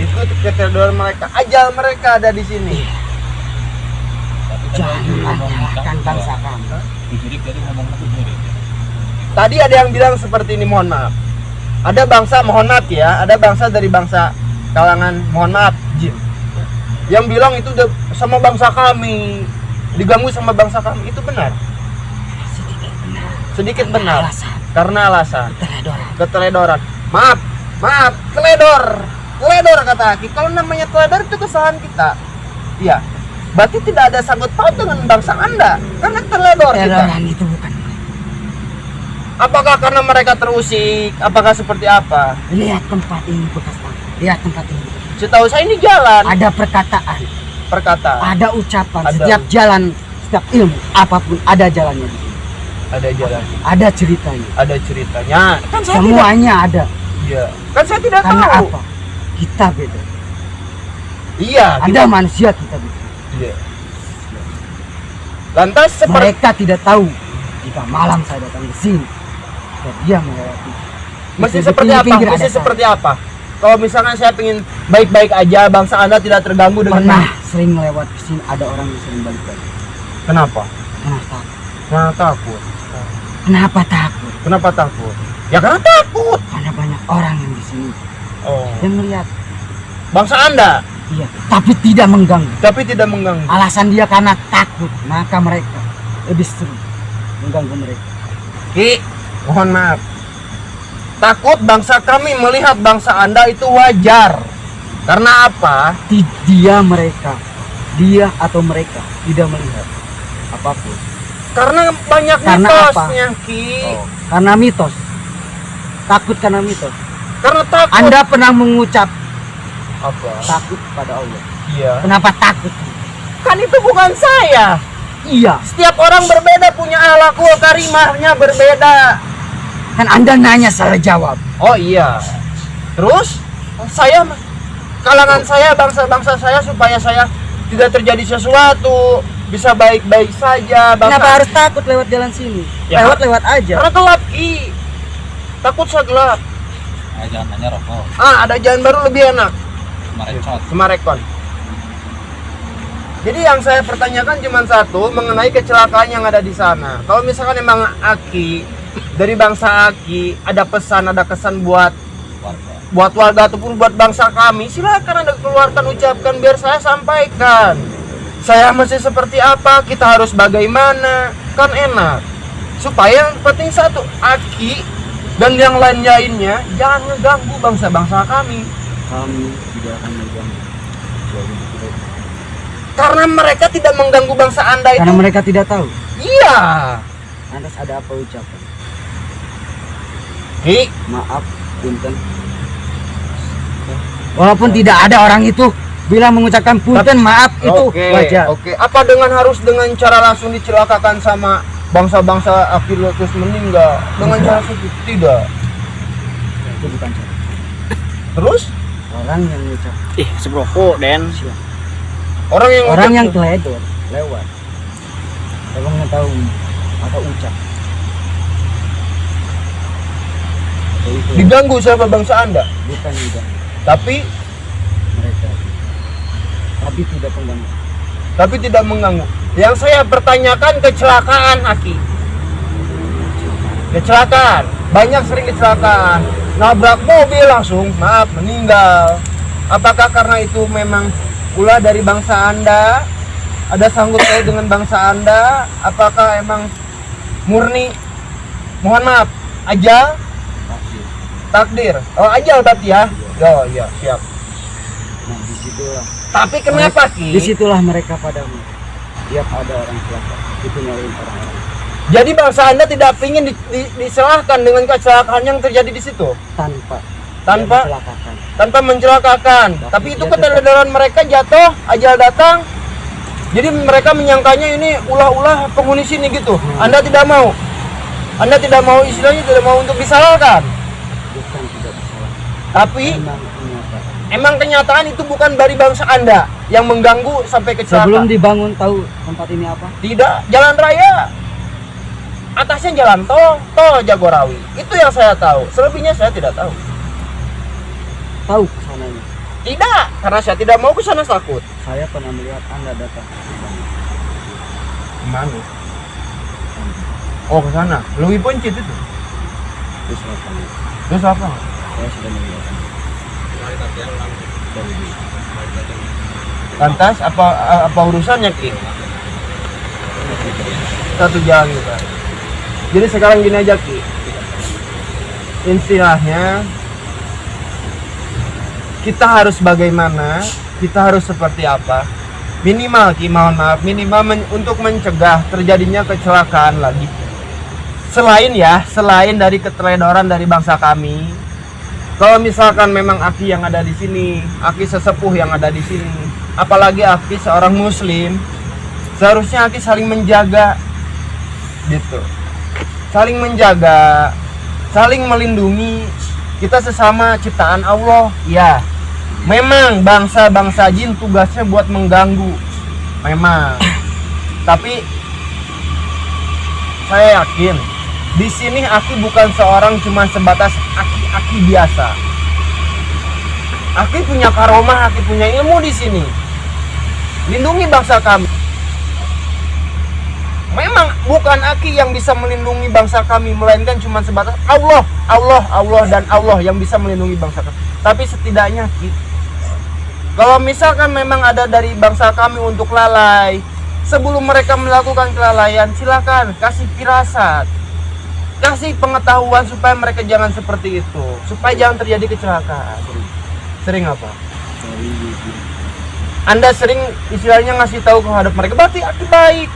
itu keterdoran mereka, ajal mereka ada di sini. Janganlah nyalahkan bangsa kami. Tadi ada yang bilang seperti ini, mohon maaf. Ada bangsa, mohon maaf ya, ada bangsa dari bangsa kalangan, mohon maaf, jin, yang bilang itu sama bangsa kami, diganggu sama bangsa kami. Itu benar? Sedikit benar. Karena alasan keteledoran. Maaf, teledor kata Aki. Kalau namanya teledor itu kesalahan kita. Iya. Berarti tidak ada sangkut paut dengan bangsa Anda. Karena teledor kita. Teroran itu bukan. Apakah karena mereka terusik? Apakah seperti apa? Lihat tempat ini bekas tanah. Lihat tempat ini. Setahu saya ini jalan. Ada perkataan, Perkataan. ada ucapan. Ada. Setiap jalan, setiap ilmu, apapun ada jalannya di sini. Ada jalan. Ada ceritanya. Ada ceritanya. Kan saya Semuanya ada. tidak. Iya. Kan saya tidak Karena tahu. apa? Kita beda. Iya. Anda manusia, kita beda. Iya. Lantas seperti Mereka tidak tahu jika malam saya datang ke sini dan dia melewati. mesti Di seperti apa? pinggir Mesti ada seperti apa? Kalau misalkan saya ingin baik-baik aja, bangsa Anda tidak terganggu dengan pernah sering lewat ke sini, ada orang yang sering balik lagi. Kenapa? Kenapa takut? Karena takut. Kenapa takut? Kenapa takut? Ya karena takut. Karena banyak orang yang di sini Oh. yang melihat. Bangsa Anda, Iya, tapi tidak mengganggu. tapi tidak mengganggu. Alasan dia karena takut, maka mereka lebih sering mengganggu mereka. Ki, mohon maaf. Takut bangsa kami melihat bangsa Anda itu wajar. Karena apa? Dia atau mereka tidak melihat apapun. Karena banyak Karena mitosnya, Ki. Karena mitos. Takut karena mitos. Karena takut. Anda pernah mengucap Apa? takut pada Allah. Iya. Kenapa takut? Kan itu bukan saya. Iya, Setiap orang berbeda, punya akhlakul karimahnya berbeda. kan Anda nanya saya jawab. Oh iya. Terus saya, kalangan saya, bangsa-bangsa saya, supaya saya tidak terjadi sesuatu, bisa baik-baik saja. Kenapa harus takut lewat jalan sini? Ya, Lewat aja. Karena gelap, Ki. Takut saya gelap. Jangan tanya rokok, Ada jalan baru lebih enak. Marekot. Semarekon. Jadi yang saya pertanyakan cuma satu, mengenai kecelakaan yang ada di sana. Kalau misalkan emang Aki, dari bangsa Aki, ada pesan, ada kesan buat warga ataupun buat bangsa kami, silakan Anda keluarkan, ucapkan, biar saya sampaikan. Saya mesti seperti apa, kita harus bagaimana, kan enak. Supaya yang penting satu, Aki dan yang lainnya jangan ngeganggu bangsa-bangsa kami. Kami tidak akan mengganggu. Karena mereka tidak mengganggu bangsa Anda itu. Karena mereka tidak tahu. Iya. Lantas ada apa ucapan? Ki, Maaf, punten. Walaupun tidak ada orang itu bilang mengucapkan punten, maaf, itu wajar. Oke. Apa harus dengan cara langsung dicelakakan sama bangsa-bangsa Apilotus meninggal? Dengan cara seperti tidak. Itu bukan cara. Terus Orang yang mengucap, Sebroko Den. orang yang orang yang ucap- teledor lewat. Tolong tahu atau ucap. Itu diganggu sama bangsa Anda, bukan juga tapi mereka. Tapi tidak pengganggu. tidak mengganggu. Yang saya pertanyakan kecelakaan, Aki. Kecelakaan, banyak sering kecelakaan. Nabrak mobil langsung, maaf, meninggal. Apakah karena itu memang ulah dari bangsa Anda? Ada sangkut paut dengan bangsa Anda? Apakah emang murni, mohon maaf, ajal, takdir? Oh, ajal berarti ya? Oh iya, siap. Nah, di Disitulah. Tapi kenapa Ki? Disitulah mereka padamu. Tiap ada orang celaka, itu nyariin orang-orang. Jadi bangsa Anda tidak ingin disalahkan dengan kecelakaan yang terjadi di situ? Tanpa mencelakakan. Tanpa mencelakakan. Tapi itu keteledran mereka jatuh, ajal datang. Jadi mereka menyangkanya ini ulah-ulah penghuni sini gitu. Anda tidak mau. Anda tidak mau, istilahnya tidak mau untuk disalahkan. Bukan tidak disalahkan. Tapi emang kenyataan itu bukan dari bangsa Anda yang mengganggu sampai kecelakaan. Sebelum dibangun tahu tempat ini apa? Tidak, jalan raya. Atasnya jalan tol Jagorawi. Itu yang saya tahu. Selebihnya saya tidak tahu. Tahu kesananya. Tidak, karena saya tidak mau ke sana takut. Saya pernah melihat Anda datang ke sana. Mana? Oh, ke sana. Lebih pencit itu. Terus lapangan. Terus apa? Saya sudah melihat. Lantas apa urusannya Ki? Satu jalan kita. Jadi sekarang gini aja Ki. Istilahnya kita harus bagaimana? Kita harus seperti apa? Minimal Ki, mohon maaf, minimal untuk mencegah terjadinya kecelakaan lagi. Selain dari keteledoran dari bangsa kami. Kalau misalkan memang Aki yang ada di sini, Aki sesepuh yang ada di sini, apalagi Aki seorang muslim, seharusnya Aki saling menjaga gitu. Saling menjaga, saling melindungi. Kita sesama ciptaan Allah. Ya. Memang bangsa-bangsa jin tugasnya buat mengganggu. Memang. Tapi saya yakin di sini Aki bukan seorang cuma sebatas aki biasa. Aki punya karomah, Aki punya ilmu di sini. Lindungi bangsa kami. Memang bukan Aki yang bisa melindungi bangsa kami, melainkan cuma sebatas Allah dan Allah yang bisa melindungi bangsa kami. Tapi setidaknya Ki, kalau misalkan memang ada dari bangsa kami untuk lalai, sebelum mereka melakukan kelalaian, silakan kasih firasat. Kasih pengetahuan supaya mereka jangan seperti itu, supaya jangan terjadi kecelakaan. Sering apa? Anda sering istilahnya ngasih tahu kehadap mereka, berarti Aki baik.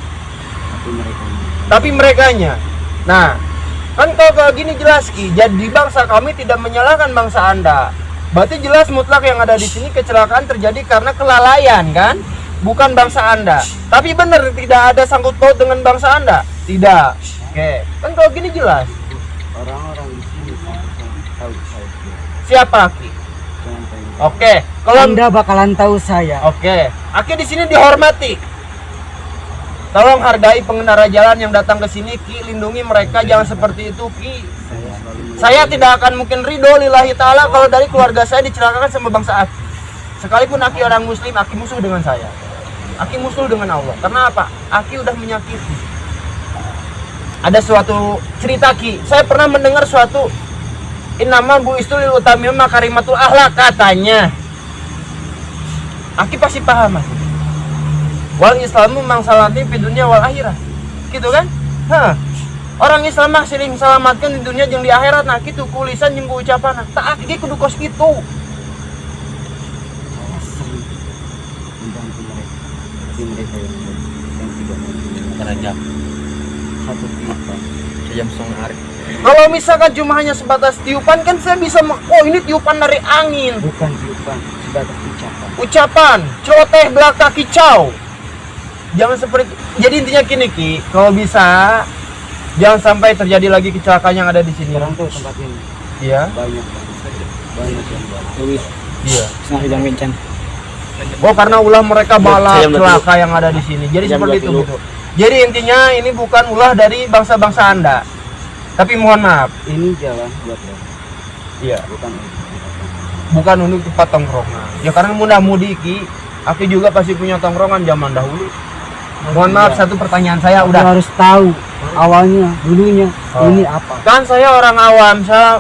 Tapi merekanya. Nah, kan kalau kayak gini jelas Ki, jadi bangsa kami tidak menyalahkan bangsa Anda. Berarti jelas mutlak yang ada di sini kecelakaan terjadi karena kelalaian kan? Bukan bangsa Anda. Tapi benar tidak ada sangkut paut dengan bangsa Anda? Tidak. Oke, kan kalau gini jelas. Orang-orang di sini tahu saya. Siapa Aki? Oke, kalau Anda bakalan tahu saya. Oke, Aki di sini dihormati. Tolong hargai pengendara jalan yang datang ke sini, Ki, lindungi mereka jangan seperti itu, Ki. Saya tidak akan mungkin ridho lillahi ta'ala kalau dari keluarga saya dicelakakan sama bangsa Aki. Sekalipun Aki orang muslim, Aki musuh dengan saya. Aki musuh dengan Allah. Karena apa? Aki udah menyakiti. Ada suatu cerita Ki, saya pernah mendengar suatu innama bu istul utamil makarimatul akhlak katanya. Aki pasti paham Mas. Wal Islamu mangsalati di dunia wal akhirah. Gitu kan? Orang Islam mah sering selamatkan di dunia jeung di akhirat. Nah, kitu kulisan jeung ucapan. Tak aki kudu kos kitu. Kerajaan. Satu tiupan. Sejam setengah hari. Kalau misalkan cuma hanya sebatas tiupan kan saya bisa oh ini tiupan dari angin. Bukan tiupan, sebatas ucapan. Ucapan, celoteh belaka kicau. Jangan seperti jadi intinya gini Ki, kalau bisa jangan sampai terjadi lagi kecelakaan yang ada di sini. Orang tuh tempat ini. Iya. Banyak yang Luwih. Iya. Setengah jam kencang. Oh karena ulah mereka bala Jam 20. celaka yang ada di sini. Jadi Jam seperti itu 20. gitu. Jadi intinya ini bukan ulah dari bangsa-bangsa Anda. Tapi mohon maaf, ini jalan buat lo. iya, Bukan bukan untuk tempat tongkrongan. Ya karena mudah-mudi Ki, aku juga pasti punya tongkrongan zaman dahulu. Mohon maaf, satu pertanyaan saya Aku udah. harus tahu awalnya, dulunya Oh. ini apa. Kan saya orang awam, saya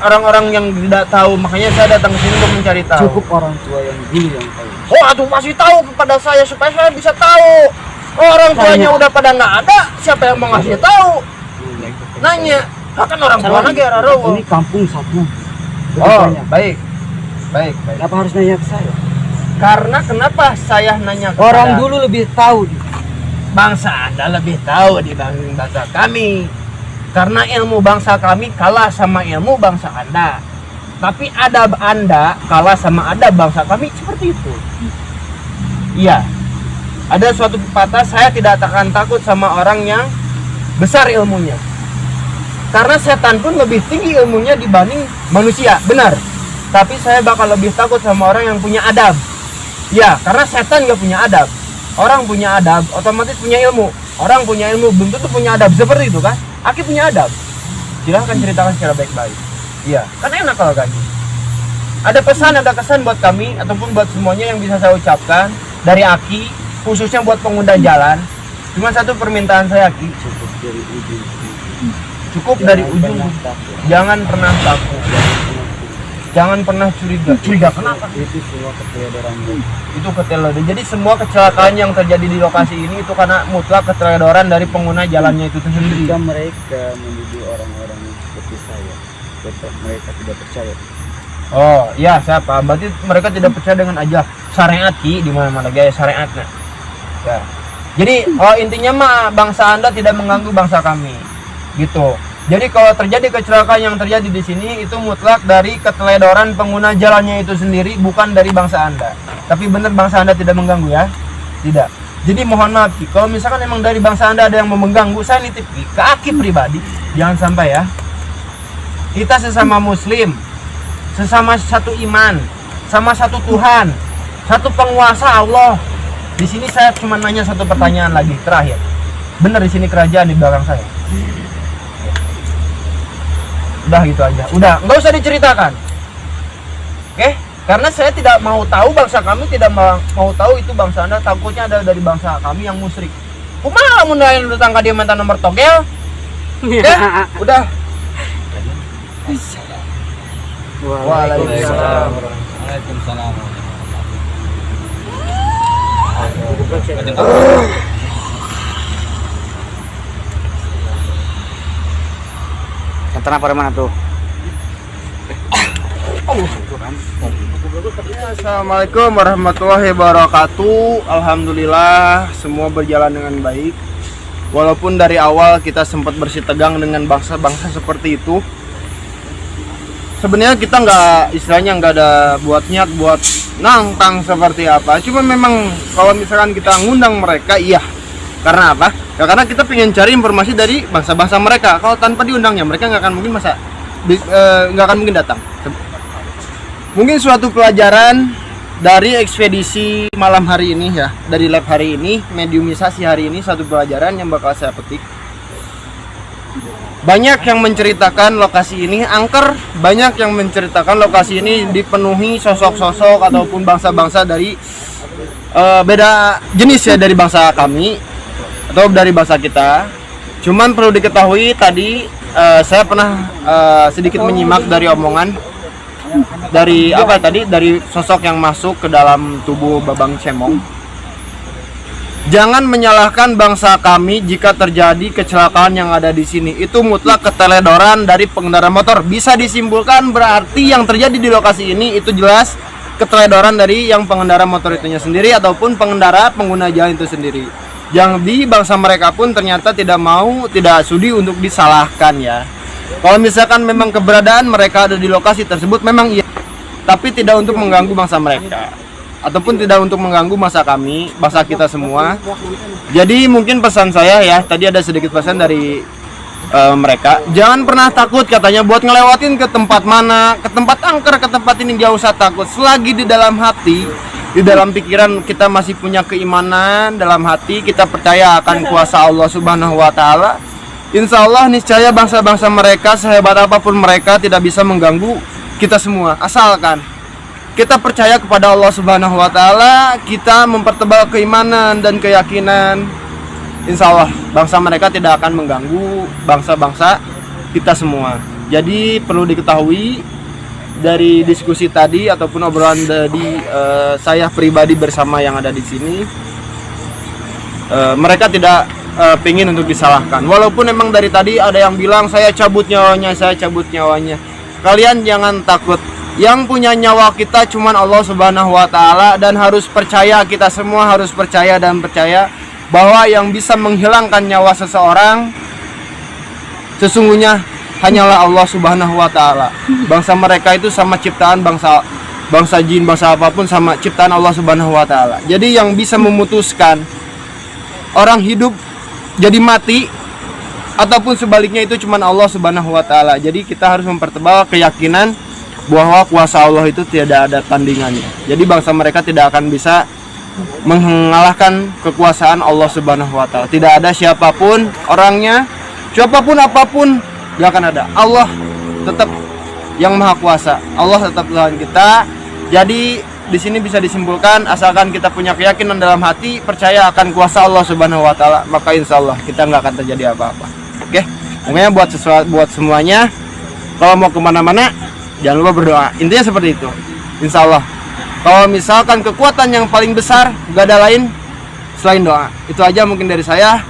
orang-orang yang tidak tahu, makanya saya datang ke sini untuk mencari tahu. Cukup orang tua yang dulu yang tahu. Oh, atuh pasti tahu kepada saya supaya saya bisa tahu. Oh, orang tuanya Tanya. udah pada nggak ada, siapa yang mau ngasih tahu? Nanya, kan orang tua lagi raro. Ini kampung satu. Oh, Bertanya. baik. Baik, baik. Kenapa harus nanya ke saya? Karena kenapa saya nanya kepada Orang dulu lebih tahu. bangsa Anda lebih tahu dibanding bangsa kami. Karena ilmu bangsa kami kalah sama ilmu bangsa Anda. Tapi adab Anda kalah sama adab bangsa kami, seperti itu. Iya. Ada suatu pepatah, saya tidak akan takut sama orang yang besar ilmunya. Karena setan pun lebih tinggi ilmunya dibanding manusia, benar. Tapi saya bakal lebih takut sama orang yang punya adab. Ya, karena setan nggak punya adab. Orang punya adab, otomatis punya ilmu. Orang punya ilmu, belum tentu punya adab. Seperti itu kan? Aki punya adab. Silahkan ceritakan secara baik-baik. Iya, kan enak kalau kayak gitu. Ada pesan, ada kesan buat kami, ataupun buat semuanya yang bisa saya ucapkan dari Aki, khususnya buat pengguna jalan. Cuma satu permintaan saya, Aki. Cukup dari ujung. Jangan pernah takut. Jangan pernah curiga. Curiga kenapa? Itu semua keteledoran. Itu keteledoran. Jadi semua kecelakaan yang terjadi di lokasi ini itu karena mutlak keteledoran dari pengguna jalannya itu sendiri. Jika mereka menuduh orang-orang seperti saya, tetap mereka tidak percaya. Oh, iya, saya paham. Berarti mereka tidak percaya dengan aja syariat Ki, di mana-mana gaya syariatnya. Ya. Jadi, intinya mah bangsa Anda tidak mengganggu bangsa kami. Gitu. Jadi kalau terjadi kecelakaan yang terjadi di sini itu mutlak dari keteledoran pengguna jalannya itu sendiri, bukan dari bangsa Anda. Tapi benar bangsa Anda tidak mengganggu ya? Tidak. Jadi mohon maaf Ki, kalau misalkan emang dari bangsa Anda ada yang mau mengganggu, saya nitip Ki, ke Aki pribadi, jangan sampai ya. Kita sesama muslim, sesama satu iman, sama satu Tuhan, satu penguasa Allah. Di sini saya cuma nanya satu pertanyaan lagi terakhir. Benar di sini kerajaan di belakang saya? Udah gitu aja. Udah, nggak usah diceritakan. Oke? Karena saya tidak mau tahu, bangsa kami tidak mau tahu itu bangsa Anda, takutnya ada dari bangsa kami yang musyrik. Kumaha mun aya nu datang ka dieu minta nomor togel? Ya, udah. Waalaikumsalam. Waalaikumsalam. Antara pada mana tuh? Assalamualaikum warahmatullahi wabarakatuh. Alhamdulillah semua berjalan dengan baik. Walaupun dari awal kita sempat bersitegang dengan bangsa-bangsa seperti itu. Sebenarnya kita istilahnya nggak ada buat niat buat nantang seperti apa. Cuma memang kalau misalkan kita ngundang mereka, iya. Karena apa? Ya karena kita pengen cari informasi dari bangsa-bangsa mereka. Kalau tanpa diundangnya mereka nggak akan mungkin nggak akan mungkin datang. Mungkin suatu pelajaran dari ekspedisi malam hari ini ya, dari lab hari ini, mediumisasi hari ini, satu pelajaran yang bakal saya petik. Banyak yang menceritakan lokasi ini angker, banyak yang menceritakan lokasi ini dipenuhi sosok-sosok ataupun bangsa-bangsa dari beda jenis ya dari bangsa kami atau dari bangsa kita. Cuman perlu diketahui tadi saya pernah sedikit menyimak dari omongan dari dari sosok yang masuk ke dalam tubuh Babang Cemong. Jangan menyalahkan bangsa kami jika terjadi kecelakaan yang ada di sini. Itu mutlak keteledoran dari pengendara motor. Bisa disimpulkan berarti yang terjadi di lokasi ini itu jelas keteledoran dari yang pengendara motor itunya sendiri ataupun pengguna jalan itu sendiri. Yang di bangsa mereka pun ternyata tidak sudi untuk disalahkan ya. Kalau misalkan memang keberadaan mereka ada di lokasi tersebut memang iya, tapi tidak untuk mengganggu bangsa mereka ataupun tidak untuk mengganggu bangsa kita semua. Jadi mungkin pesan saya ya, tadi ada sedikit pesan dari mereka, jangan pernah takut katanya buat ngelewatin ke tempat mana, ke tempat angker, ke tempat ini gak usah takut. Selagi di dalam hati, di dalam pikiran kita masih punya keimanan, dalam hati kita percaya akan kuasa Allah Subhanahu wa taala, insya Allah niscaya bangsa-bangsa mereka sehebat apapun mereka tidak bisa mengganggu kita semua. Asalkan kita percaya kepada Allah Subhanahu wa taala, kita mempertebal keimanan dan keyakinan, insya Allah bangsa mereka tidak akan mengganggu bangsa-bangsa kita semua. Jadi perlu diketahui dari diskusi tadi ataupun obrolan dari saya pribadi bersama yang ada di sini, mereka tidak pengen untuk disalahkan. Walaupun memang dari tadi ada yang bilang saya cabut nyawanya. Kalian jangan takut Yang punya nyawa kita cuman Allah Subhanahu wa taala, dan harus percaya, kita semua harus percaya dan percaya bahwa yang bisa menghilangkan nyawa seseorang sesungguhnya hanyalah Allah Subhanahu wa taala. Bangsa mereka itu sama ciptaan bangsa jin, bangsa apapun sama ciptaan Allah Subhanahu wa taala. Jadi yang bisa memutuskan orang hidup jadi mati ataupun sebaliknya itu cuman Allah Subhanahu wa taala. Jadi kita harus mempertebal keyakinan bahwa kuasa Allah itu tidak ada tandingannya. Jadi bangsa mereka tidak akan bisa mengalahkan kekuasaan Allah Subhanahu wa taala. Tidak ada siapapun orangnya, siapapun apapun, gak akan ada. Allah tetap yang maha kuasa. Allah tetap Tuhan kita. Jadi di sini bisa disimpulkan, asalkan kita punya keyakinan dalam hati, percaya akan kuasa Allah Subhanahu wa taala, maka insya Allah kita nggak akan terjadi apa-apa. Oke, pokoknya buat semuanya, kalau mau kemana-mana jangan lupa berdoa. Intinya seperti itu. Insya Allah. Kalau misalkan kekuatan yang paling besar gak ada lain selain doa. Itu aja mungkin dari saya.